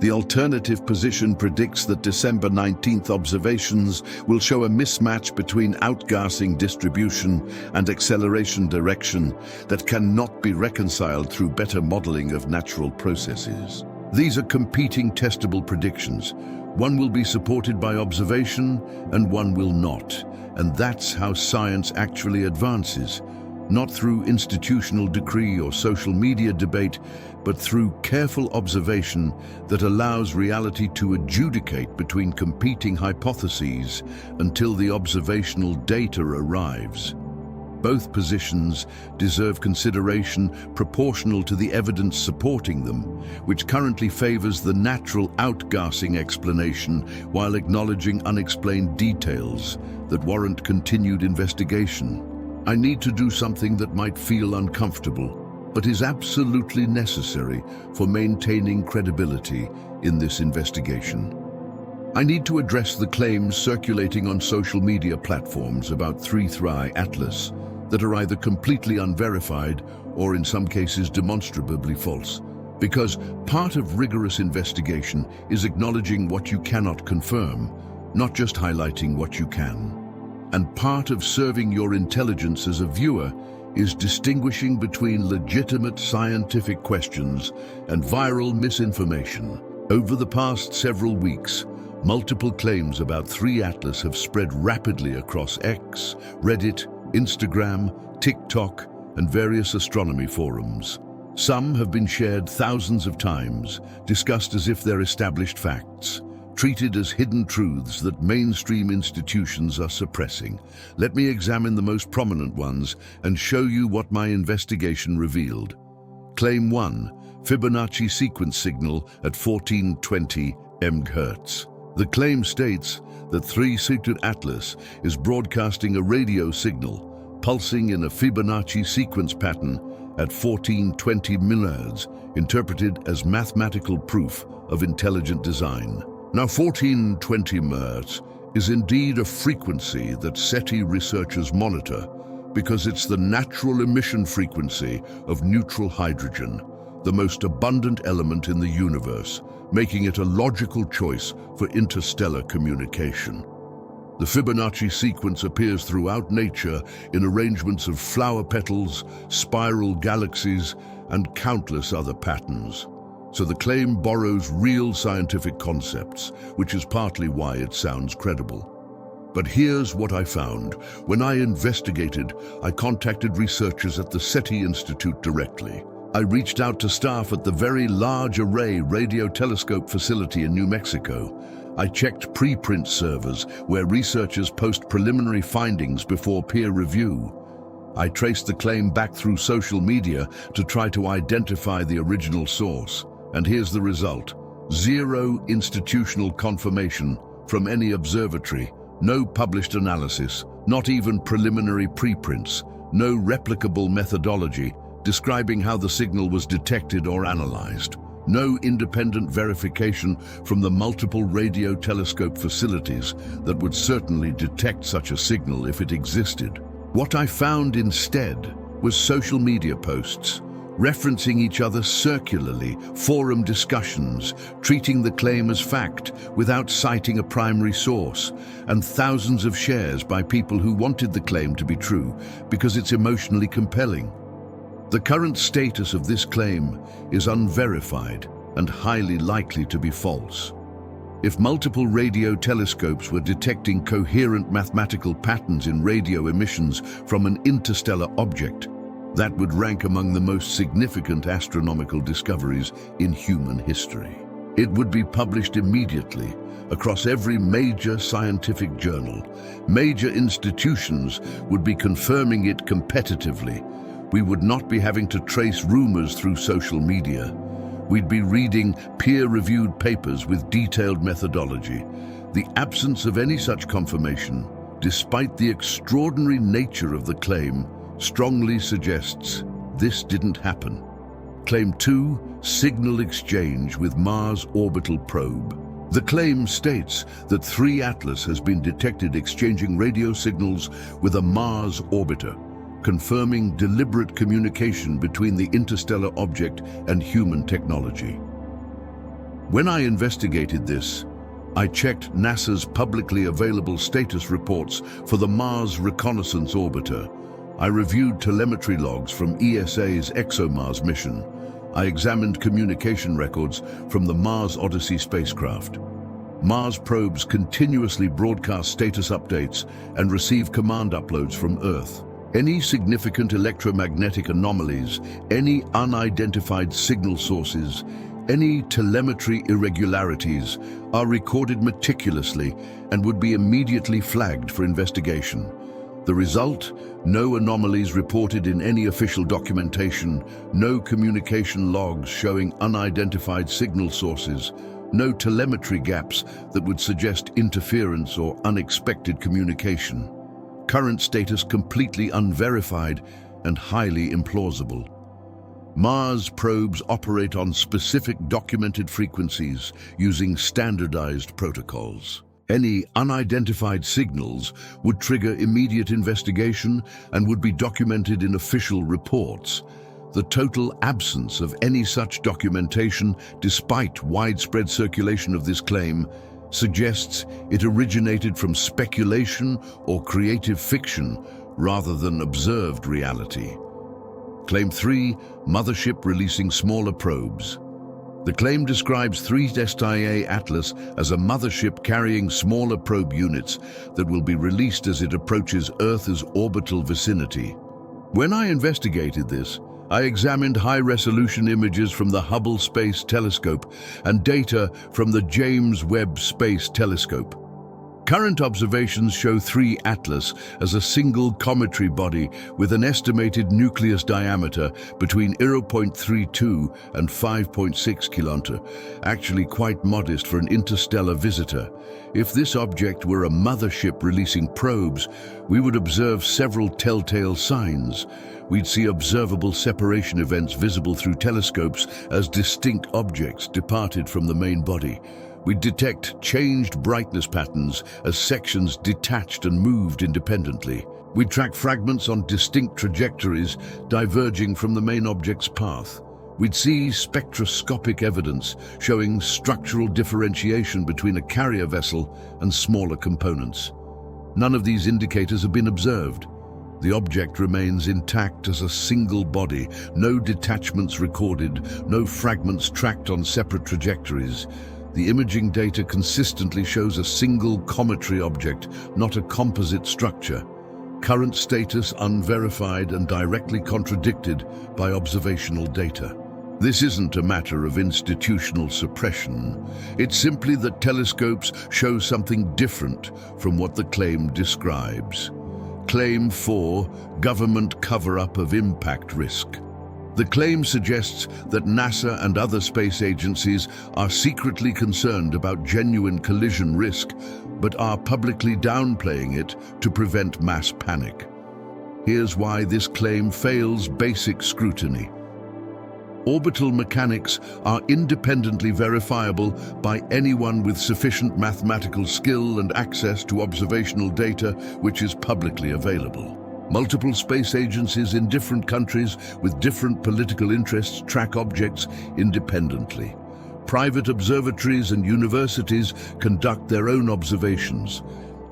The alternative position predicts that December 19th observations will show a mismatch between outgassing distribution and acceleration direction that cannot be reconciled through better modeling of natural processes. These are competing testable predictions. One will be supported by observation and one will not. And that's how science actually advances. not through institutional decree or social media debate, but through careful observation that allows reality to adjudicate between competing hypotheses until the observational data arrives. Both positions deserve consideration proportional to the evidence supporting them, which currently favors the natural outgassing explanation while acknowledging unexplained details that warrant continued investigation. I need to do something that might feel uncomfortable, but is absolutely necessary for maintaining credibility in this investigation. I need to address the claims circulating on social media platforms about 3-3 Atlas that are either completely unverified or in some cases demonstrably false. Because part of rigorous investigation is acknowledging what you cannot confirm, not just highlighting what you can. And part of serving your intelligence as a viewer is distinguishing between legitimate scientific questions and viral misinformation. Over the past several weeks, multiple claims about 3 Atlas have spread rapidly across X, Reddit, Instagram, TikTok, and various astronomy forums. Some have been shared thousands of times, discussed as if they're established facts, treated as hidden truths that mainstream institutions are suppressing. Let me examine the most prominent ones and show you what my investigation revealed. Claim 1, Fibonacci sequence signal at 1420 MHz. The claim states that 3-Secret Atlas is broadcasting a radio signal, pulsing in a Fibonacci sequence pattern at 1420 MHz, interpreted as mathematical proof of intelligent design. Now, 1420 MHz is indeed a frequency that SETI researchers monitor because it's the natural emission frequency of neutral hydrogen, the most abundant element in the universe, making it a logical choice for interstellar communication. The Fibonacci sequence appears throughout nature in arrangements of flower petals, spiral galaxies, and countless other patterns. So the claim borrows real scientific concepts, which is partly why it sounds credible. But here's what I found. When I investigated, I contacted researchers at the SETI Institute directly. I reached out to staff at the Very Large Array Radio Telescope facility in New Mexico. I checked preprint servers where researchers post preliminary findings before peer review. I traced the claim back through social media to try to identify the original source. And here's the result. 0 institutional confirmation from any observatory, no published analysis, not even preliminary preprints, no replicable methodology describing how the signal was detected or analyzed, no independent verification from the multiple radio telescope facilities that would certainly detect such a signal if it existed. What I found instead was social media posts, referencing each other circularly, forum discussions, treating the claim as fact without citing a primary source, and thousands of shares by people who wanted the claim to be true because it's emotionally compelling. The current status of this claim is unverified and highly likely to be false. If multiple radio telescopes were detecting coherent mathematical patterns in radio emissions from an interstellar object, that would rank among the most significant astronomical discoveries in human history. It would be published immediately across every major scientific journal. Major institutions would be confirming it competitively. We would not be having to trace rumors through social media. We'd be reading peer-reviewed papers with detailed methodology. The absence of any such confirmation, despite the extraordinary nature of the claim, strongly suggests this didn't happen. Claim 2, signal exchange with Mars orbital probe. The claim states that 3 Atlas has been detected exchanging radio signals with a Mars orbiter, confirming deliberate communication between the interstellar object and human technology. When I investigated this, I checked NASA's publicly available status reports for the Mars Reconnaissance Orbiter. I reviewed telemetry logs from ESA's ExoMars mission. I examined communication records from the Mars Odyssey spacecraft. Mars probes continuously broadcast status updates and receive command uploads from Earth. Any significant electromagnetic anomalies, any unidentified signal sources, any telemetry irregularities are recorded meticulously and would be immediately flagged for investigation. The result? No anomalies reported in any official documentation, no communication logs showing unidentified signal sources, no telemetry gaps that would suggest interference or unexpected communication. Current status completely unverified and highly implausible. Mars probes operate on specific documented frequencies using standardized protocols. Any unidentified signals would trigger immediate investigation and would be documented in official reports. The total absence of any such documentation, despite widespread circulation of this claim, suggests it originated from speculation or creative fiction rather than observed reality. Claim 3, mothership releasing smaller probes. The claim describes 3SIA Atlas as a mothership carrying smaller probe units that will be released as it approaches Earth's orbital vicinity. When I investigated this, I examined high-resolution images from the Hubble Space Telescope and data from the James Webb Space Telescope. Current observations show 3 Atlas as a single cometary body with an estimated nucleus diameter between 0.32 and 5.6 km, actually quite modest for an interstellar visitor. If this object were a mothership releasing probes, we would observe several telltale signs. We'd see observable separation events visible through telescopes as distinct objects departed from the main body. We'd detect changed brightness patterns as sections detached and moved independently. We'd track fragments on distinct trajectories diverging from the main object's path. We'd see spectroscopic evidence showing structural differentiation between a carrier vessel and smaller components. None of these indicators have been observed. The object remains intact as a single body, no detachments recorded, no fragments tracked on separate trajectories. The imaging data consistently shows a single cometary object, not a composite structure. Current status unverified and directly contradicted by observational data. This isn't a matter of institutional suppression. It's simply that telescopes show something different from what the claim describes. Claim 4, government cover-up of impact risk. The claim suggests that NASA and other space agencies are secretly concerned about genuine collision risk, but are publicly downplaying it to prevent mass panic. Here's why this claim fails basic scrutiny. Orbital mechanics are independently verifiable by anyone with sufficient mathematical skill and access to observational data which is publicly available. Multiple space agencies in different countries with different political interests track objects independently. Private observatories and universities conduct their own observations.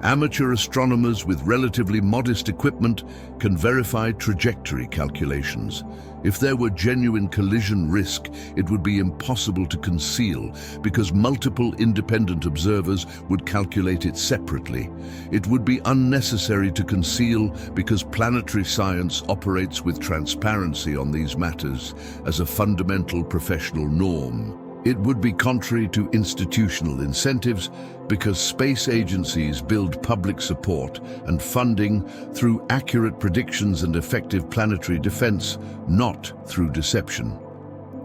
Amateur astronomers with relatively modest equipment can verify trajectory calculations. If there were genuine collision risk, it would be impossible to conceal because multiple independent observers would calculate it separately. It would be unnecessary to conceal because planetary science operates with transparency on these matters as a fundamental professional norm. It would be contrary to institutional incentives because space agencies build public support and funding through accurate predictions and effective planetary defense, not through deception.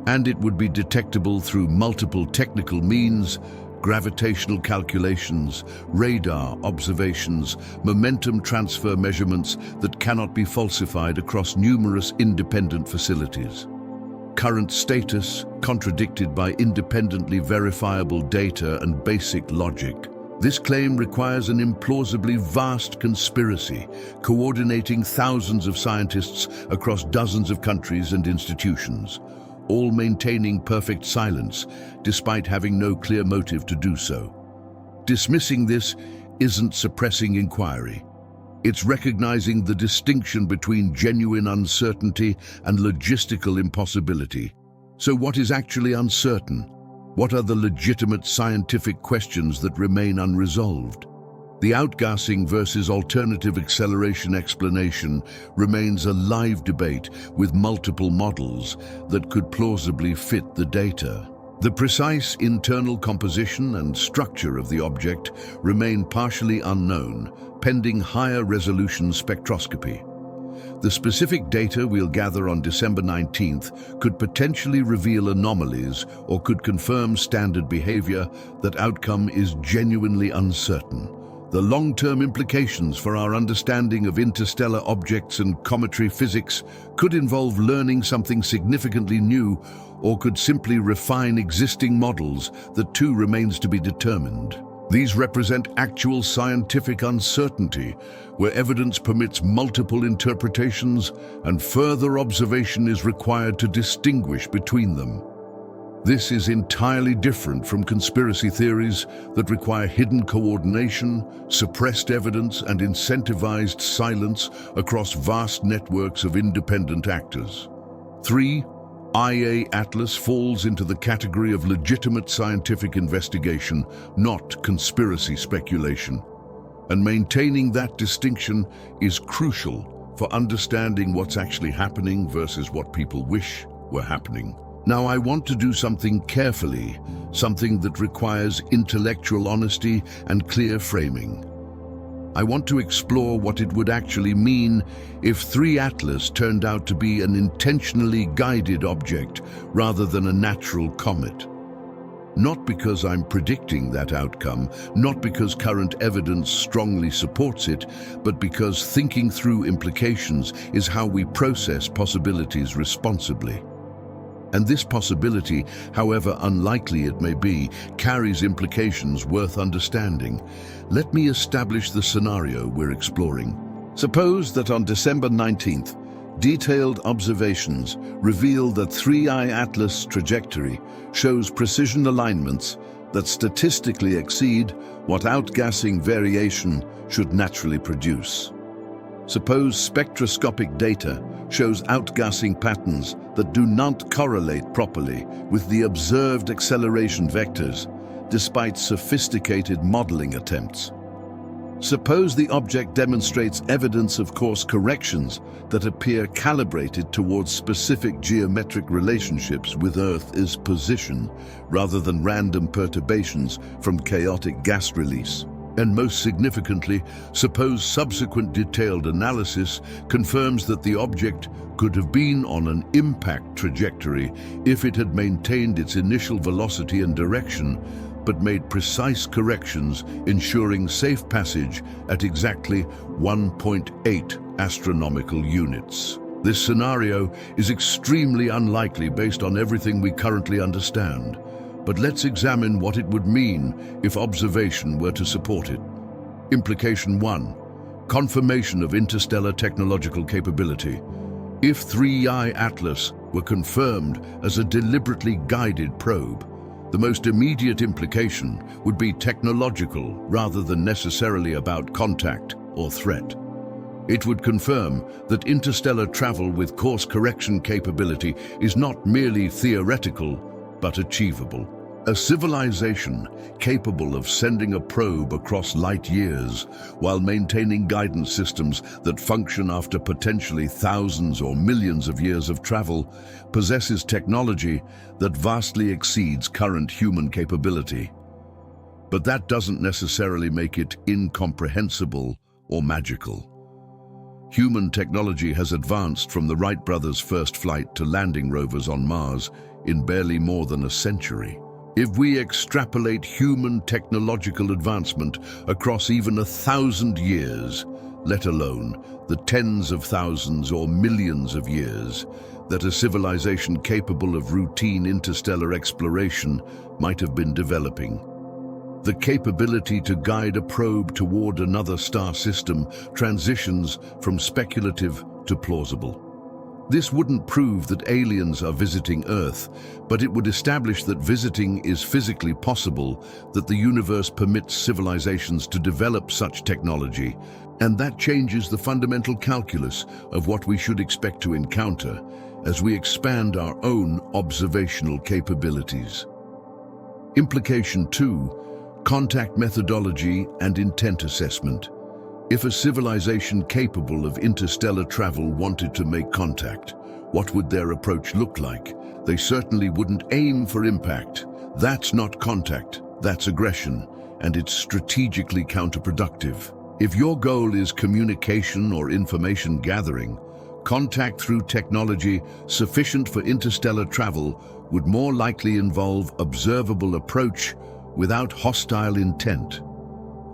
And it would be detectable through multiple technical means: gravitational calculations, radar observations, momentum transfer measurements that cannot be falsified across numerous independent facilities. Current status contradicted by independently verifiable data and basic logic. This claim requires an implausibly vast conspiracy, coordinating thousands of scientists across dozens of countries and institutions, all maintaining perfect silence despite having no clear motive to do so. Dismissing this isn't suppressing inquiry. It's recognizing the distinction between genuine uncertainty and logistical impossibility. So what is actually uncertain? What are the legitimate scientific questions that remain unresolved? The outgassing versus alternative acceleration explanation remains a live debate with multiple models that could plausibly fit the data. The precise internal composition and structure of the object remain partially unknown, pending higher resolution spectroscopy. The specific data we'll gather on December 19th could potentially reveal anomalies or could confirm standard behavior. That outcome is genuinely uncertain. The long-term implications for our understanding of interstellar objects and cometary physics could involve learning something significantly new or could simply refine existing models. That too remains to be determined. These represent actual scientific uncertainty, where evidence permits multiple interpretations and further observation is required to distinguish between them. This is entirely different from conspiracy theories that require hidden coordination, suppressed evidence, and incentivized silence across vast networks of independent actors. 3. IA Atlas falls into the category of legitimate scientific investigation, not conspiracy speculation. And maintaining that distinction is crucial for understanding what's actually happening versus what people wish were happening. Now, I want to do something carefully, something that requires intellectual honesty and clear framing. I want to explore what it would actually mean if 3 Atlas turned out to be an intentionally guided object rather than a natural comet. Not because I'm predicting that outcome, not because current evidence strongly supports it, but because thinking through implications is how we process possibilities responsibly. And this possibility, however unlikely it may be, carries implications worth understanding. Let me establish the scenario we're exploring. Suppose that on December 19th, detailed observations reveal that 3I Atlas trajectory shows precision alignments that statistically exceed what outgassing variation should naturally produce. Suppose spectroscopic data shows outgassing patterns that do not correlate properly with the observed acceleration vectors, despite sophisticated modeling attempts. Suppose the object demonstrates evidence of course corrections that appear calibrated towards specific geometric relationships with Earth's position, rather than random perturbations from chaotic gas release. And most significantly, suppose subsequent detailed analysis confirms that the object could have been on an impact trajectory if it had maintained its initial velocity and direction, but made precise corrections ensuring safe passage at exactly 1.8 astronomical units. This scenario is extremely unlikely based on everything we currently understand. But let's examine what it would mean if observation were to support it. Implication 1. Confirmation of interstellar technological capability. If 3I Atlas were confirmed as a deliberately guided probe, the most immediate implication would be technological rather than necessarily about contact or threat. It would confirm that interstellar travel with course correction capability is not merely theoretical, but achievable. A civilization capable of sending a probe across light years while maintaining guidance systems that function after potentially thousands or millions of years of travel possesses technology that vastly exceeds current human capability. But that doesn't necessarily make it incomprehensible or magical. Human technology has advanced from the Wright brothers' first flight to landing rovers on Mars in barely more than a century. If we extrapolate human technological advancement across even 1,000 years, let alone the tens of thousands or millions of years that a civilization capable of routine interstellar exploration might have been developing, the capability to guide a probe toward another star system transitions from speculative to plausible. This wouldn't prove that aliens are visiting Earth, but it would establish that visiting is physically possible, that the universe permits civilizations to develop such technology, and that changes the fundamental calculus of what we should expect to encounter as we expand our own observational capabilities. Implication 2. Contact methodology and intent assessment. If a civilization capable of interstellar travel wanted to make contact, what would their approach look like? They certainly wouldn't aim for impact. That's not contact, that's aggression, and it's strategically counterproductive. If your goal is communication or information gathering, contact through technology sufficient for interstellar travel would more likely involve observable approach without hostile intent.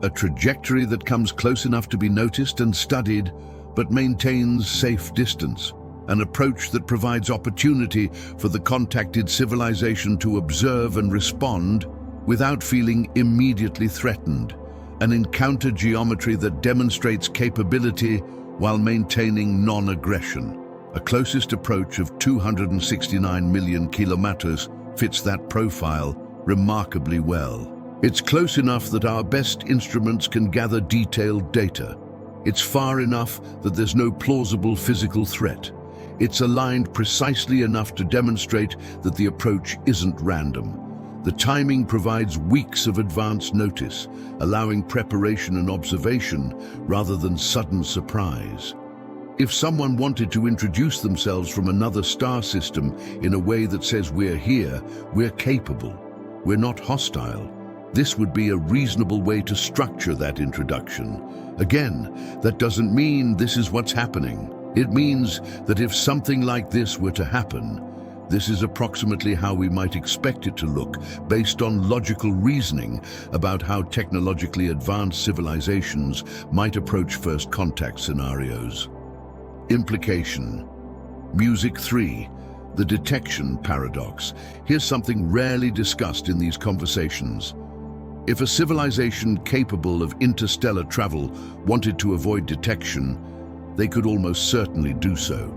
A trajectory that comes close enough to be noticed and studied, but maintains safe distance. An approach that provides opportunity for the contacted civilization to observe and respond without feeling immediately threatened. An encounter geometry that demonstrates capability while maintaining non-aggression. A closest approach of 269 million kilometers fits that profile remarkably well. It's close enough that our best instruments can gather detailed data. It's far enough that there's no plausible physical threat. It's aligned precisely enough to demonstrate that the approach isn't random. The timing provides weeks of advance notice, allowing preparation and observation rather than sudden surprise. If someone wanted to introduce themselves from another star system in a way that says we're here, we're capable, we're not hostile, this would be a reasonable way to structure that introduction. Again, that doesn't mean this is what's happening. It means that if something like this were to happen, this is approximately how we might expect it to look based on logical reasoning about how technologically advanced civilizations might approach first contact scenarios. Implication. Music 3. The detection paradox. Here's something rarely discussed in these conversations. If a civilization capable of interstellar travel wanted to avoid detection, they could almost certainly do so.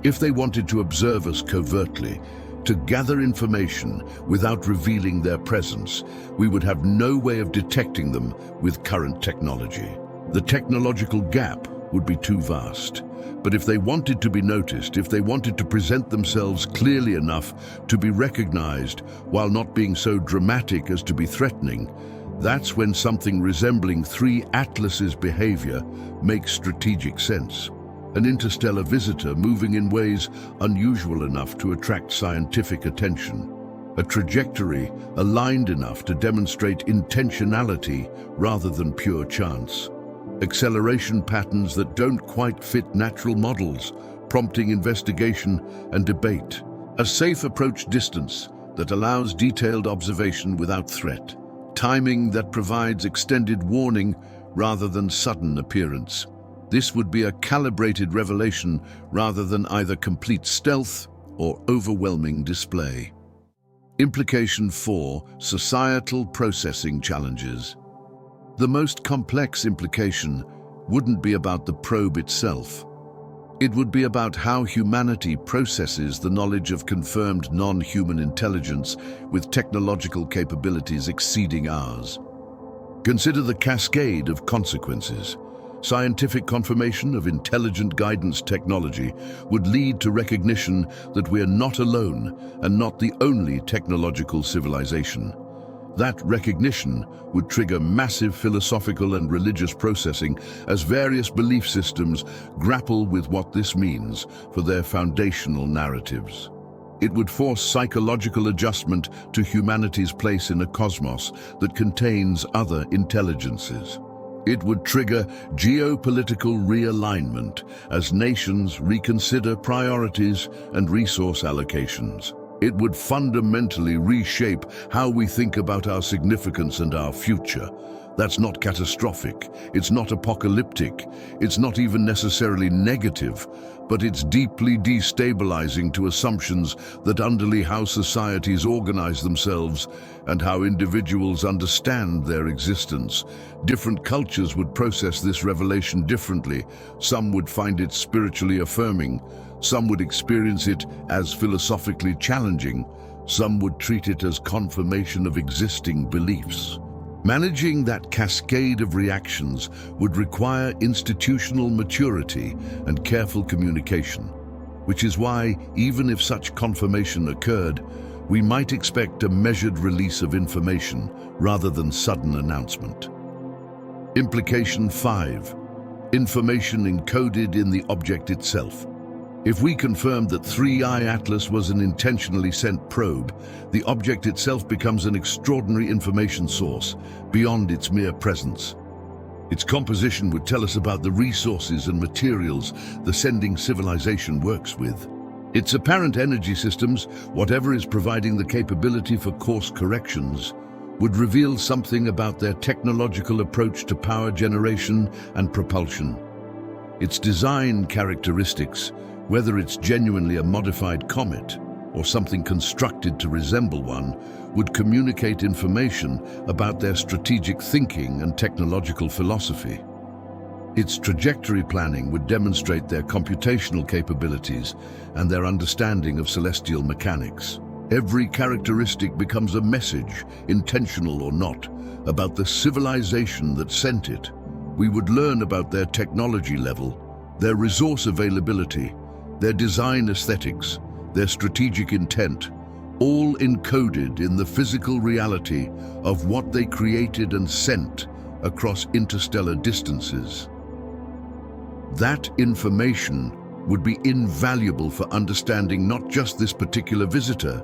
If they wanted to observe us covertly, to gather information without revealing their presence, we would have no way of detecting them with current technology. The technological gap would be too vast. But if they wanted to be noticed, if they wanted to present themselves clearly enough to be recognized while not being so dramatic as to be threatening, that's when something resembling three atlases behavior makes strategic sense. An interstellar visitor moving in ways unusual enough to attract scientific attention. A trajectory aligned enough to demonstrate intentionality rather than pure chance. Acceleration patterns that don't quite fit natural models, prompting investigation and debate. A safe approach distance that allows detailed observation without threat. Timing that provides extended warning rather than sudden appearance. This would be a calibrated revelation rather than either complete stealth or overwhelming display. Implication 4. Societal processing challenges. The most complex implication wouldn't be about the probe itself. It would be about how humanity processes the knowledge of confirmed non-human intelligence with technological capabilities exceeding ours. Consider the cascade of consequences. Scientific confirmation of intelligent guidance technology would lead to recognition that we are not alone and not the only technological civilization. That recognition would trigger massive philosophical and religious processing as various belief systems grapple with what this means for their foundational narratives. It would force psychological adjustment to humanity's place in a cosmos that contains other intelligences. It would trigger geopolitical realignment as nations reconsider priorities and resource allocations. It would fundamentally reshape how we think about our significance and our future. That's not catastrophic, it's not apocalyptic, it's not even necessarily negative, but it's deeply destabilizing to assumptions that underlie how societies organize themselves and how individuals understand their existence. Different cultures would process this revelation differently. Some would find it spiritually affirming. Some would experience it as philosophically challenging. Some would treat it as confirmation of existing beliefs. Managing that cascade of reactions would require institutional maturity and careful communication, which is why, even if such confirmation occurred, we might expect a measured release of information rather than sudden announcement. Implication 5. Information encoded in the object itself. If we confirm that 3I Atlas was an intentionally sent probe, the object itself becomes an extraordinary information source beyond its mere presence. Its composition would tell us about the resources and materials the sending civilization works with. Its apparent energy systems, whatever is providing the capability for course corrections, would reveal something about their technological approach to power generation and propulsion. Its design characteristics, whether it's genuinely a modified comet or something constructed to resemble one, would communicate information about their strategic thinking and technological philosophy. Its trajectory planning would demonstrate their computational capabilities and their understanding of celestial mechanics. Every characteristic becomes a message, intentional or not, about the civilization that sent it. We would learn about their technology level, their resource availability, their design aesthetics, their strategic intent, all encoded in the physical reality of what they created and sent across interstellar distances. That information would be invaluable for understanding not just this particular visitor,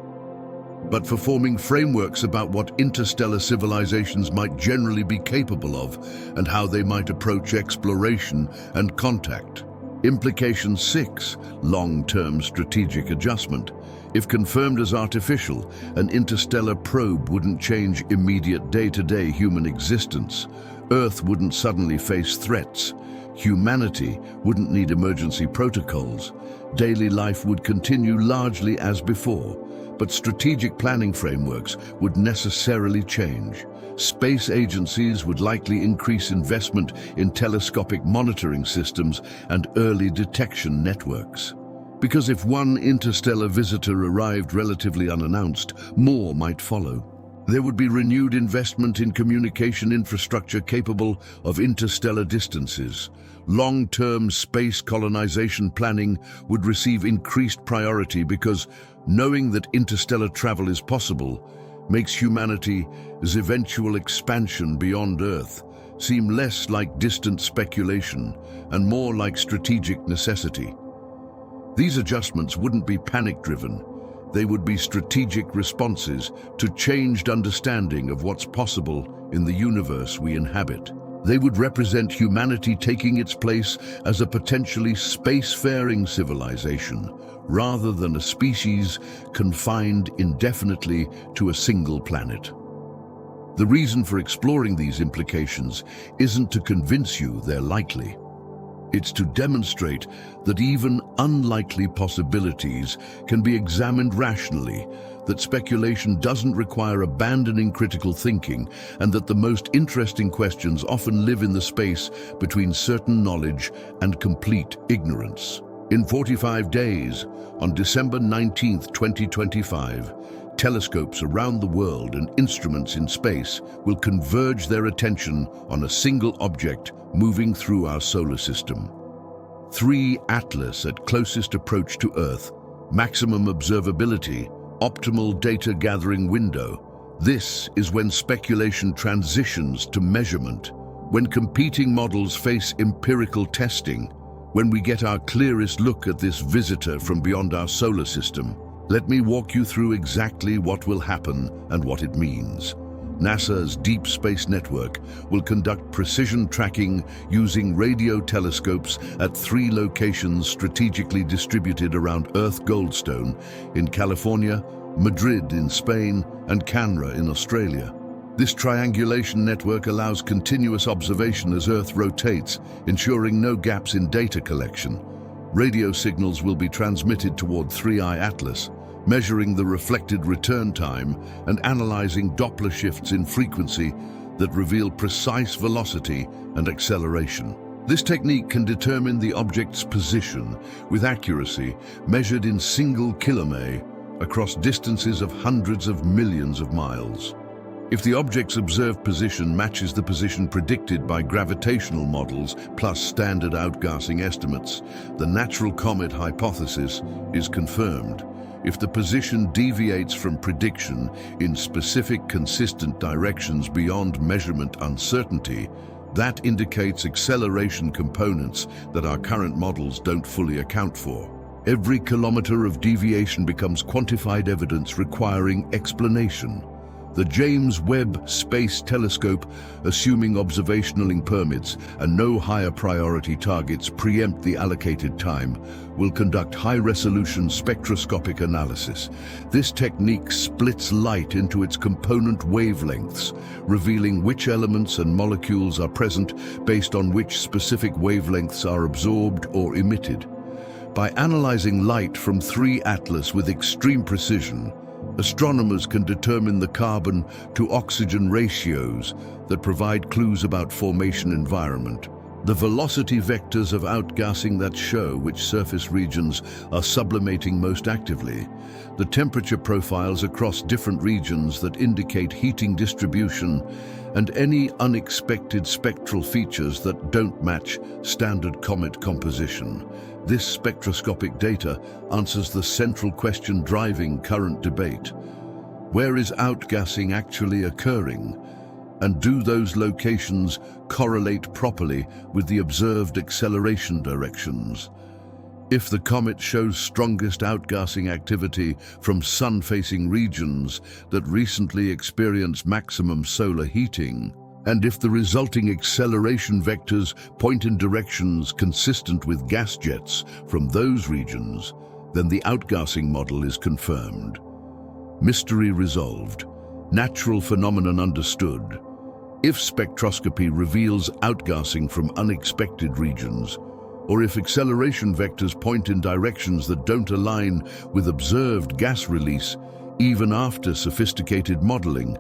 but for forming frameworks about what interstellar civilizations might generally be capable of and how they might approach exploration and contact. Implication 6. Long-term strategic adjustment. If confirmed as artificial, an interstellar probe wouldn't change immediate day-to-day human existence. Earth wouldn't suddenly face threats. Humanity wouldn't need emergency protocols. Daily life would continue largely as before. But strategic planning frameworks would necessarily change. Space agencies would likely increase investment in telescopic monitoring systems and early detection networks. Because if one interstellar visitor arrived relatively unannounced, more might follow. There would be renewed investment in communication infrastructure capable of interstellar distances. Long-term space colonization planning would receive increased priority because knowing that interstellar travel is possible makes humanity's eventual expansion beyond Earth seem less like distant speculation and more like strategic necessity. These adjustments wouldn't be panic-driven. They would be strategic responses to changed understanding of what's possible in the universe we inhabit. They would represent humanity taking its place as a potentially spacefaring civilization, rather than a species confined indefinitely to a single planet. The reason for exploring these implications isn't to convince you they're likely. It's to demonstrate that even unlikely possibilities can be examined rationally, that speculation doesn't require abandoning critical thinking, and that the most interesting questions often live in the space between certain knowledge and complete ignorance. In 45 days, on December 19, 2025, telescopes around the world and instruments in space will converge their attention on a single object moving through our solar system. 3 Atlas at closest approach to Earth, maximum observability, optimal data gathering window. This is when speculation transitions to measurement, when competing models face empirical testing, when we get our clearest look at this visitor from beyond our solar system. Let me walk you through exactly what will happen and what it means. NASA's Deep Space Network will conduct precision tracking using radio telescopes at 3 locations strategically distributed around Earth Goldstone in California, Madrid in Spain, and Canberra in Australia. This triangulation network allows continuous observation as Earth rotates, ensuring no gaps in data collection. Radio signals will be transmitted toward 3I Atlas, measuring the reflected return time and analyzing Doppler shifts in frequency that reveal precise velocity and acceleration. This technique can determine the object's position with accuracy measured in single kilometer across distances of hundreds of millions of miles. If the object's observed position matches the position predicted by gravitational models plus standard outgassing estimates, the natural comet hypothesis is confirmed. If the position deviates from prediction in specific consistent directions beyond measurement uncertainty, that indicates acceleration components that our current models don't fully account for. Every kilometer of deviation becomes quantified evidence requiring explanation. The James Webb Space Telescope, assuming observational permits and no higher priority targets preempt the allocated time, will conduct high-resolution spectroscopic analysis. This technique splits light into its component wavelengths, revealing which elements and molecules are present based on which specific wavelengths are absorbed or emitted. By analyzing light from 3 atlas with extreme precision, astronomers can determine the carbon to oxygen ratios that provide clues about formation environment. The velocity vectors of outgassing that show which surface regions are sublimating most actively. The temperature profiles across different regions that indicate heating distribution, and any unexpected spectral features that don't match standard comet composition. This spectroscopic data answers the central question driving current debate. Where is outgassing actually occurring? And do those locations correlate properly with the observed acceleration directions? If the comet shows strongest outgassing activity from sun-facing regions that recently experienced maximum solar heating, and if the resulting acceleration vectors point in directions consistent with gas jets from those regions, then the outgassing model is confirmed. Mystery resolved. Natural phenomenon understood. If spectroscopy reveals outgassing from unexpected regions, or if acceleration vectors point in directions that don't align with observed gas release, even after sophisticated modeling,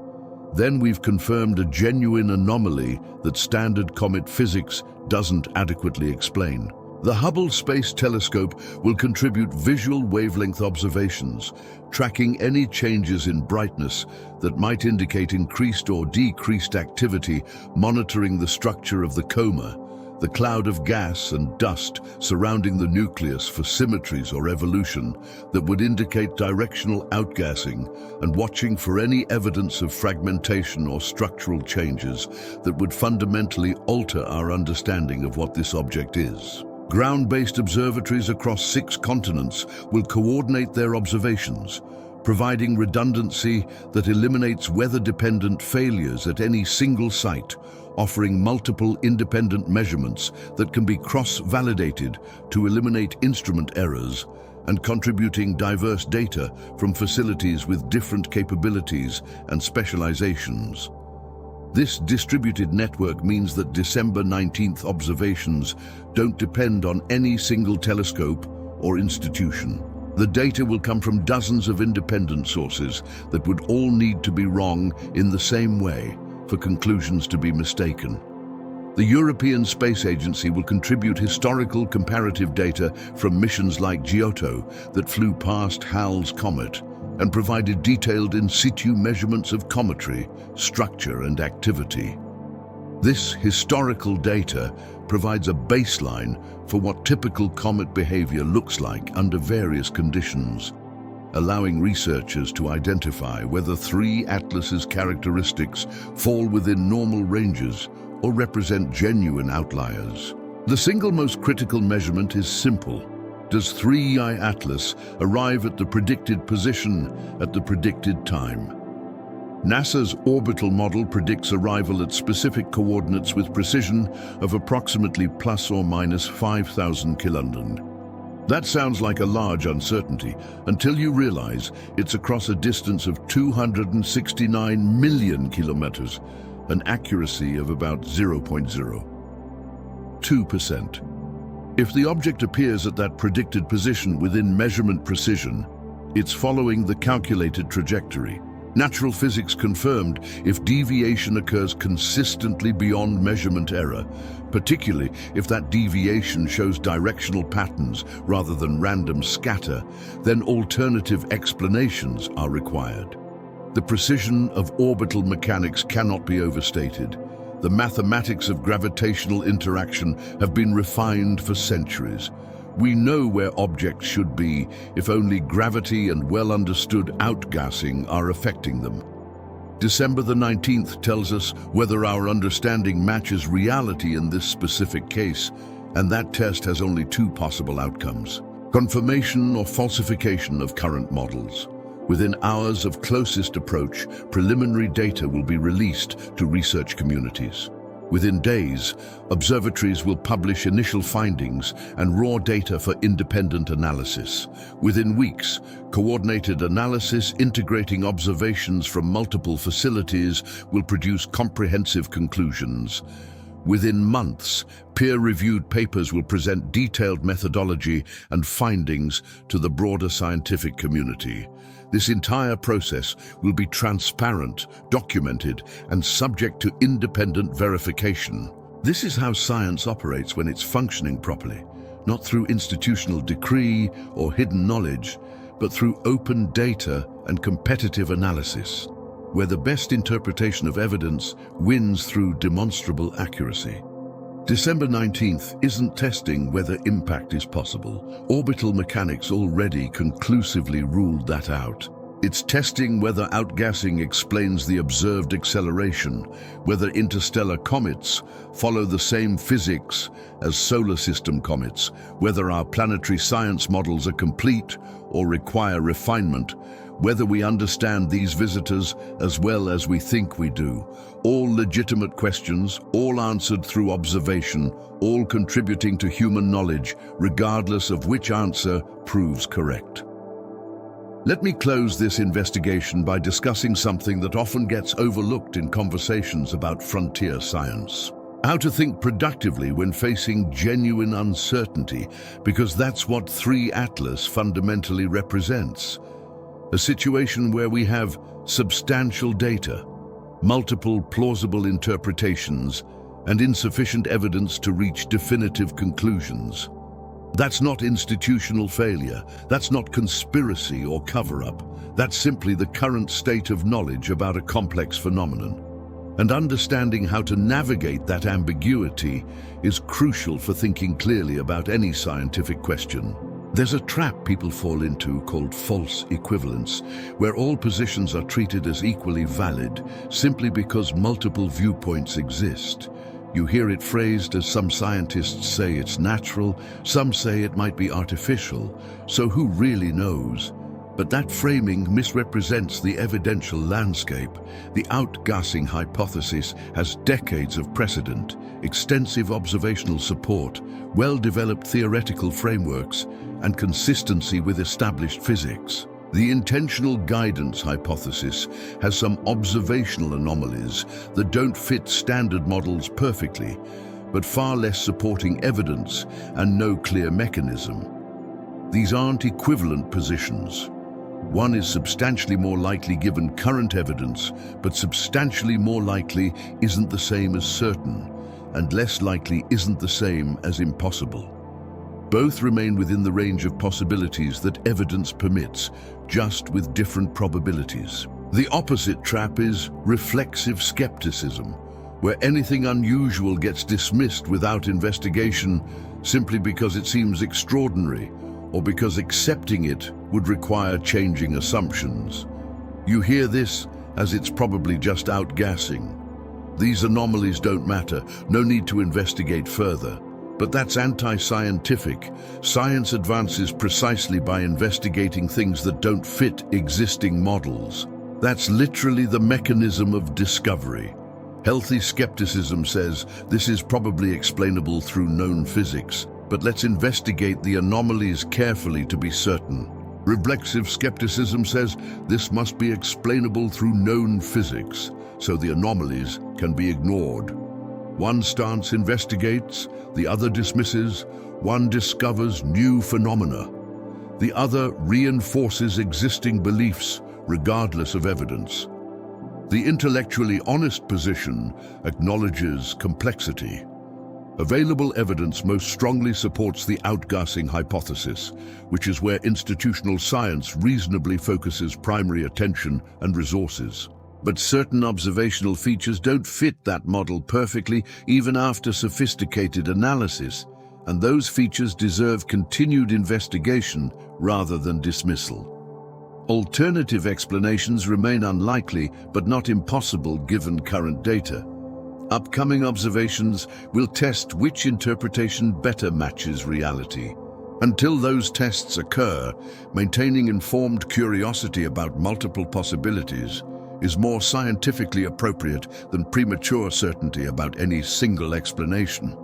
then we've confirmed a genuine anomaly that standard comet physics doesn't adequately explain. The Hubble Space Telescope will contribute visual wavelength observations, tracking any changes in brightness that might indicate increased or decreased activity, monitoring the structure of the coma, the cloud of gas and dust surrounding the nucleus for symmetries or evolution that would indicate directional outgassing, and watching for any evidence of fragmentation or structural changes that would fundamentally alter our understanding of what this object is. Ground-based observatories across 6 continents will coordinate their observations, providing redundancy that eliminates weather-dependent failures at any single site, offering multiple independent measurements that can be cross-validated to eliminate instrument errors, and contributing diverse data from facilities with different capabilities and specializations. This distributed network means that December 19th observations don't depend on any single telescope or institution. The data will come from dozens of independent sources that would all need to be wrong in the same way for conclusions to be mistaken. The European Space Agency will contribute historical comparative data from missions like Giotto that flew past Hall's comet and provided detailed in situ measurements of cometry, structure, and activity. This historical data provides a baseline for what typical comet behavior looks like under various conditions, allowing researchers to identify whether 3 atlases' characteristics fall within normal ranges or represent genuine outliers. The single most critical measurement is simple. Does 3i Atlas arrive at the predicted position at the predicted time? NASA's orbital model predicts arrival at specific coordinates with precision of approximately plus or minus 5,000 kilolund. That sounds like a large uncertainty until you realize it's across a distance of 269 million kilometers, an accuracy of about 0.02%. If the object appears at that predicted position within measurement precision, it's following the calculated trajectory. Natural physics confirmed if deviation occurs consistently beyond measurement error, particularly if that deviation shows directional patterns rather than random scatter, then alternative explanations are required. The precision of orbital mechanics cannot be overstated. The mathematics of gravitational interaction have been refined for centuries. We know where objects should be if only gravity and well-understood outgassing are affecting them. December the 19th tells us whether our understanding matches reality in this specific case, and that test has only two possible outcomes: confirmation or falsification of current models. Within hours of closest approach, preliminary data will be released to research communities. Within days, observatories will publish initial findings and raw data for independent analysis. Within weeks, coordinated analysis integrating observations from multiple facilities will produce comprehensive conclusions. Within months, peer-reviewed papers will present detailed methodology and findings to the broader scientific community. This entire process will be transparent, documented, and subject to independent verification. This is how science operates when it's functioning properly, not through institutional decree or hidden knowledge, but through open data and competitive analysis, where the best interpretation of evidence wins through demonstrable accuracy. December 19th isn't testing whether impact is possible. Orbital mechanics already conclusively ruled that out. It's testing whether outgassing explains the observed acceleration, whether interstellar comets follow the same physics as solar system comets, whether our planetary science models are complete or require refinement, whether we understand these visitors as well as we think we do. All legitimate questions, all answered through observation, all contributing to human knowledge, regardless of which answer proves correct. Let me close this investigation by discussing something that often gets overlooked in conversations about frontier science. How to think productively when facing genuine uncertainty, because that's what 3 Atlas fundamentally represents. A situation where we have substantial data, multiple plausible interpretations, and insufficient evidence to reach definitive conclusions. That's not institutional failure. That's not conspiracy or cover-up. That's simply the current state of knowledge about a complex phenomenon. And understanding how to navigate that ambiguity is crucial for thinking clearly about any scientific question. There's a trap people fall into called false equivalence, where all positions are treated as equally valid simply because multiple viewpoints exist. You hear it phrased as some scientists say it's natural, some say it might be artificial, so who really knows? But that framing misrepresents the evidential landscape. The outgassing hypothesis has decades of precedent, extensive observational support, well-developed theoretical frameworks, and consistency with established physics. The intentional guidance hypothesis has some observational anomalies that don't fit standard models perfectly, but far less supporting evidence and no clear mechanism. These aren't equivalent positions. One is substantially more likely given current evidence, but substantially more likely isn't the same as certain, and less likely isn't the same as impossible. Both remain within the range of possibilities that evidence permits, just with different probabilities. The opposite trap is reflexive skepticism, where anything unusual gets dismissed without investigation simply because it seems extraordinary, or because accepting it would require changing assumptions. You hear this as it's probably just outgassing. These anomalies don't matter, no need to investigate further. But that's anti-scientific. Science advances precisely by investigating things that don't fit existing models. That's literally the mechanism of discovery. Healthy skepticism says this is probably explainable through known physics, but let's investigate the anomalies carefully to be certain. Reflexive skepticism says this must be explainable through known physics, so the anomalies can be ignored. One stance investigates, the other dismisses. One discovers new phenomena. The other reinforces existing beliefs regardless of evidence. The intellectually honest position acknowledges complexity. Available evidence most strongly supports the outgassing hypothesis, which is where institutional science reasonably focuses primary attention and resources. But certain observational features don't fit that model perfectly, even after sophisticated analysis, and those features deserve continued investigation rather than dismissal. Alternative explanations remain unlikely, but not impossible given current data. Upcoming observations will test which interpretation better matches reality. Until those tests occur, maintaining informed curiosity about multiple possibilities is more scientifically appropriate than premature certainty about any single explanation.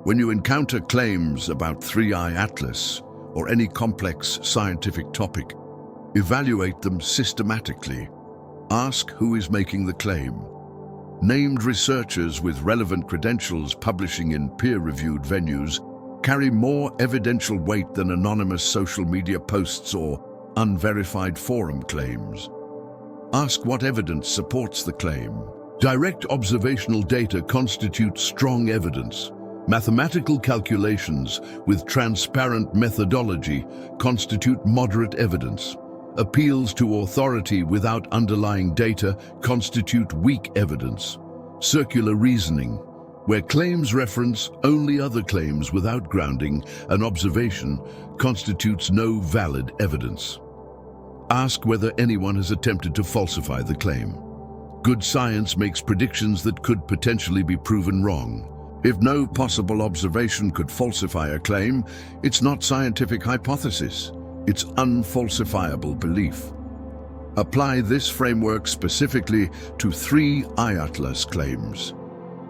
When you encounter claims about Three-Eye Atlas or any complex scientific topic, evaluate them systematically. Ask who is making the claim. Named researchers with relevant credentials publishing in peer-reviewed venues carry more evidential weight than anonymous social media posts or unverified forum claims. Ask what evidence supports the claim. Direct observational data constitutes strong evidence. Mathematical calculations with transparent methodology constitute moderate evidence. Appeals to authority without underlying data constitute weak evidence. Circular reasoning, where claims reference only other claims without grounding an observation, constitutes no valid evidence. Ask whether anyone has attempted to falsify the claim. Good science makes predictions that could potentially be proven wrong. If no possible observation could falsify a claim, it's not scientific hypothesis. It's unfalsifiable belief. Apply this framework specifically to Three-Eye Atlas claims.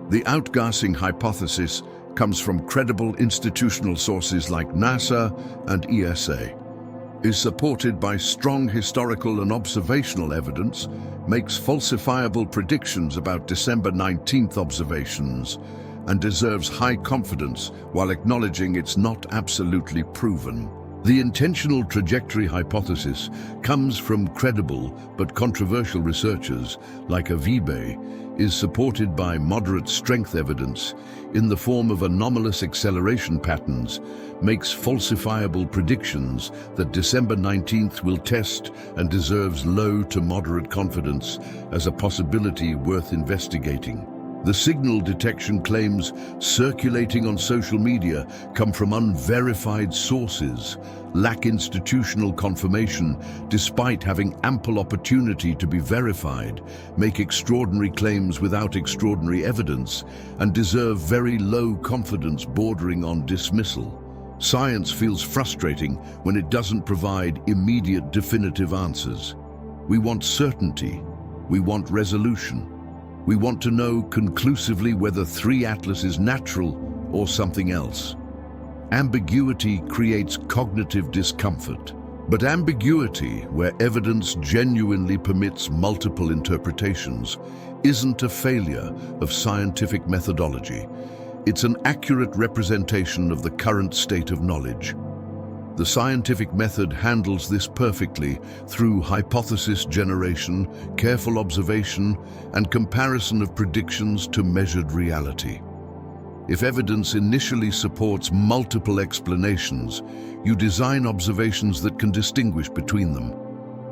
The outgassing hypothesis comes from credible institutional sources like NASA and ESA, is supported by strong historical and observational evidence, makes falsifiable predictions about December 19th observations, and deserves high confidence while acknowledging it's not absolutely proven. The intentional trajectory hypothesis comes from credible but controversial researchers like Avibe, is supported by moderate strength evidence in the form of anomalous acceleration patterns, makes falsifiable predictions that December 19th will test, and deserves low to moderate confidence as a possibility worth investigating. The signal detection claims circulating on social media come from unverified sources, lack institutional confirmation despite having ample opportunity to be verified, make extraordinary claims without extraordinary evidence, and deserve very low confidence bordering on dismissal. Science feels frustrating when it doesn't provide immediate definitive answers. We want certainty. We want resolution. We want to know conclusively whether Three Atlas is natural or something else. Ambiguity creates cognitive discomfort. But ambiguity, where evidence genuinely permits multiple interpretations, isn't a failure of scientific methodology. It's an accurate representation of the current state of knowledge. The scientific method handles this perfectly through hypothesis generation, careful observation, and comparison of predictions to measured reality. If evidence initially supports multiple explanations, you design observations that can distinguish between them.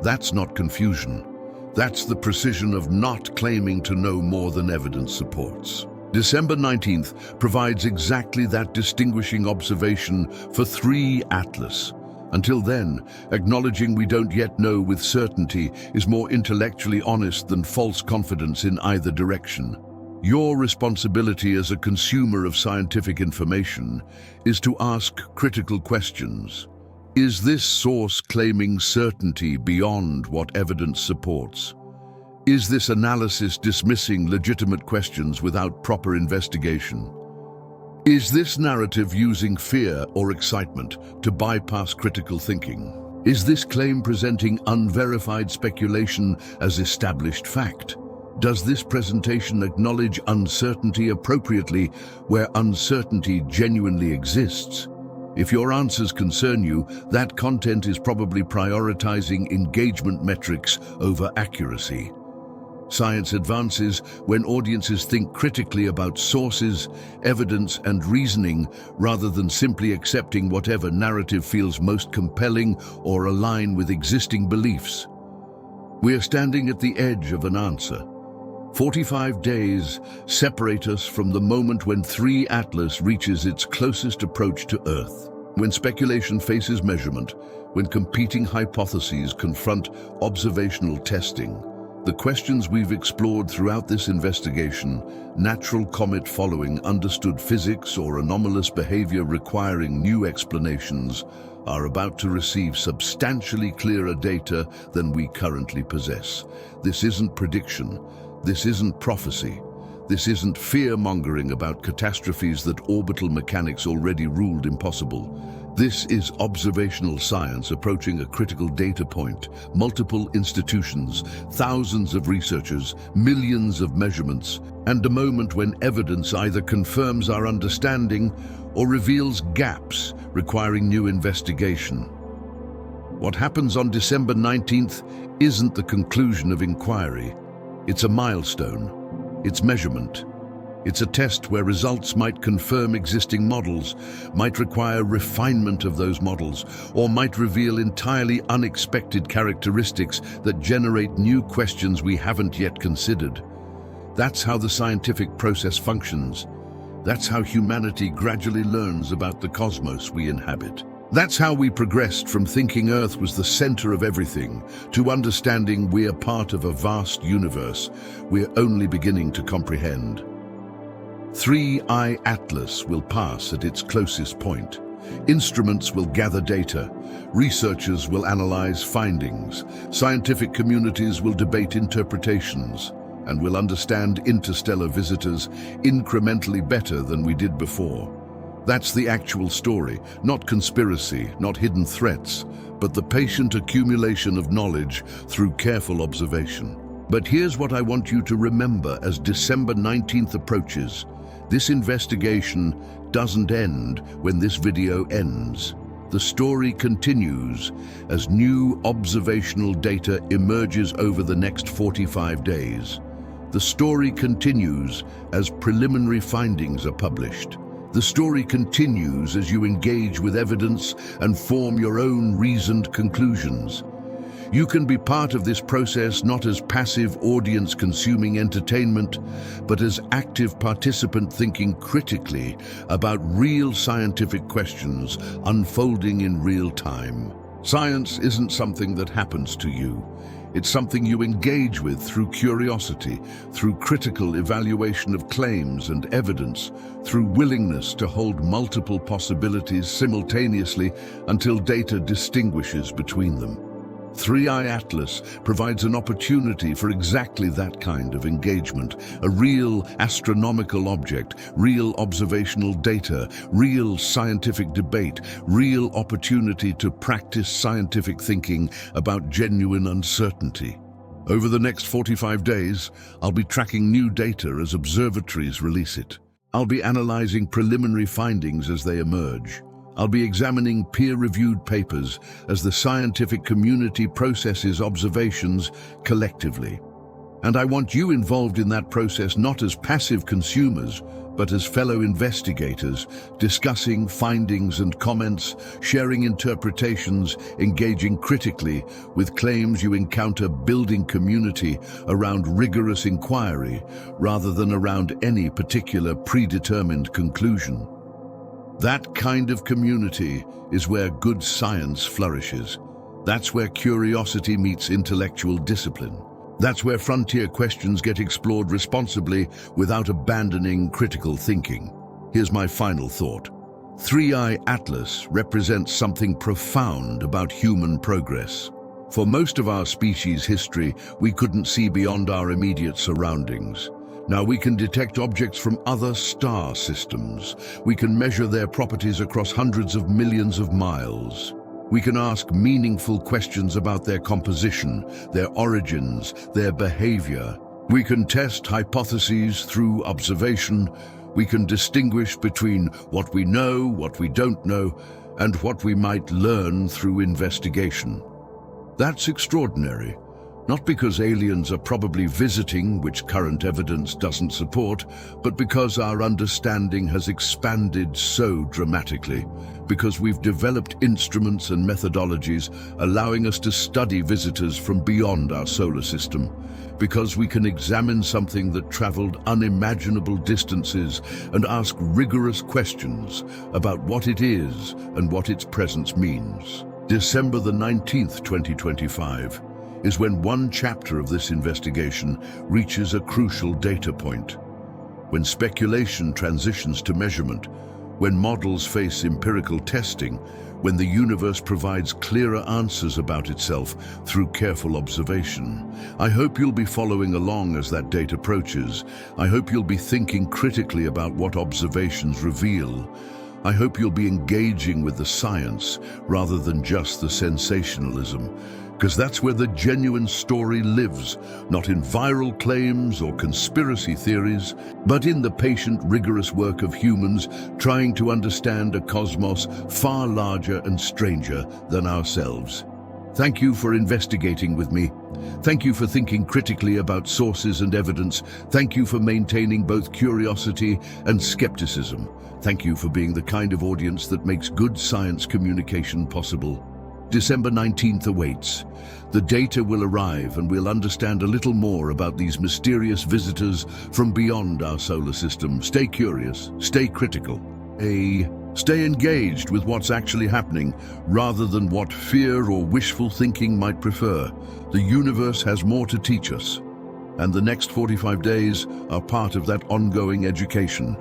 That's not confusion. That's the precision of not claiming to know more than evidence supports. December 19th provides exactly that distinguishing observation for Three Atlas. Until then, acknowledging we don't yet know with certainty is more intellectually honest than false confidence in either direction. Your responsibility as a consumer of scientific information is to ask critical questions. Is this source claiming certainty beyond what evidence supports? Is this analysis dismissing legitimate questions without proper investigation? Is this narrative using fear or excitement to bypass critical thinking? Is this claim presenting unverified speculation as established fact? Does this presentation acknowledge uncertainty appropriately where uncertainty genuinely exists? If your answers concern you, that content is probably prioritizing engagement metrics over accuracy. Science advances when audiences think critically about sources, evidence, and reasoning rather than simply accepting whatever narrative feels most compelling or align with existing beliefs. We are standing at the edge of an answer. 45 days separate us from the moment when 3 Atlas reaches its closest approach to Earth. When speculation faces measurement, when competing hypotheses confront observational testing, the questions we've explored throughout this investigation, natural comet following understood physics or anomalous behavior requiring new explanations, are about to receive substantially clearer data than we currently possess. This isn't prediction. This isn't prophecy. This isn't fear-mongering about catastrophes that orbital mechanics already ruled impossible. This is observational science approaching a critical data point. Multiple institutions, thousands of researchers, millions of measurements, and a moment when evidence either confirms our understanding or reveals gaps requiring new investigation. What happens on December 19th isn't the conclusion of inquiry. It's a milestone. It's measurement. It's a test where results might confirm existing models, might require refinement of those models, or might reveal entirely unexpected characteristics that generate new questions we haven't yet considered. That's how the scientific process functions. That's how humanity gradually learns about the cosmos we inhabit. That's how we progressed from thinking Earth was the center of everything to understanding we're part of a vast universe we're only beginning to comprehend. 3I Atlas will pass at its closest point. Instruments will gather data. Researchers will analyze findings. Scientific communities will debate interpretations. And will understand interstellar visitors incrementally better than we did before. That's the actual story, not conspiracy, not hidden threats, but the patient accumulation of knowledge through careful observation. But here's what I want you to remember as December 19th approaches. This investigation doesn't end when this video ends. The story continues as new observational data emerges over the next 45 days. The story continues as preliminary findings are published. The story continues as you engage with evidence and form your own reasoned conclusions. You can be part of this process not as passive audience consuming entertainment, but as active participant thinking critically about real scientific questions unfolding in real time. Science isn't something that happens to you. It's something you engage with through curiosity, through critical evaluation of claims and evidence, through willingness to hold multiple possibilities simultaneously until data distinguishes between them. 3I Atlas provides an opportunity for exactly that kind of engagement, a real astronomical object, real observational data, real scientific debate, real opportunity to practice scientific thinking about genuine uncertainty. Over the next 45 days, I'll be tracking new data as observatories release it. I'll be analyzing preliminary findings as they emerge. I'll be examining peer-reviewed papers as the scientific community processes observations collectively. And I want you involved in that process not as passive consumers, but as fellow investigators, discussing findings and comments, sharing interpretations, engaging critically with claims you encounter, building community around rigorous inquiry rather than around any particular predetermined conclusion. That kind of community is where good science flourishes. That's where curiosity meets intellectual discipline. That's where frontier questions get explored responsibly without abandoning critical thinking. Here's my final thought. 3I Atlas represents something profound about human progress. For most of our species' history, we couldn't see beyond our immediate surroundings. Now we can detect objects from other star systems. We can measure their properties across hundreds of millions of miles. We can ask meaningful questions about their composition, their origins, their behavior. We can test hypotheses through observation. We can distinguish between what we know, what we don't know, and what we might learn through investigation. That's extraordinary. Not because aliens are probably visiting, which current evidence doesn't support, but because our understanding has expanded so dramatically. Because we've developed instruments and methodologies allowing us to study visitors from beyond our solar system. Because we can examine something that traveled unimaginable distances and ask rigorous questions about what it is and what its presence means. December the 19th, 2025, is when one chapter of this investigation reaches a crucial data point. When speculation transitions to measurement, when models face empirical testing, when the universe provides clearer answers about itself through careful observation. I hope you'll be following along as that date approaches. I hope you'll be thinking critically about what observations reveal. I hope you'll be engaging with the science rather than just the sensationalism, because that's where the genuine story lives, not in viral claims or conspiracy theories, but in the patient, rigorous work of humans trying to understand a cosmos far larger and stranger than ourselves. Thank you for investigating with me. Thank you for thinking critically about sources and evidence. Thank you for maintaining both curiosity and skepticism. Thank you for being the kind of audience that makes good science communication possible. December 19th awaits. The data will arrive and we'll understand a little more about these mysterious visitors from beyond our solar system. Stay curious, stay critical, stay engaged with what's actually happening rather than what fear or wishful thinking might prefer. The universe has more to teach us, and the next 45 days are part of that ongoing education.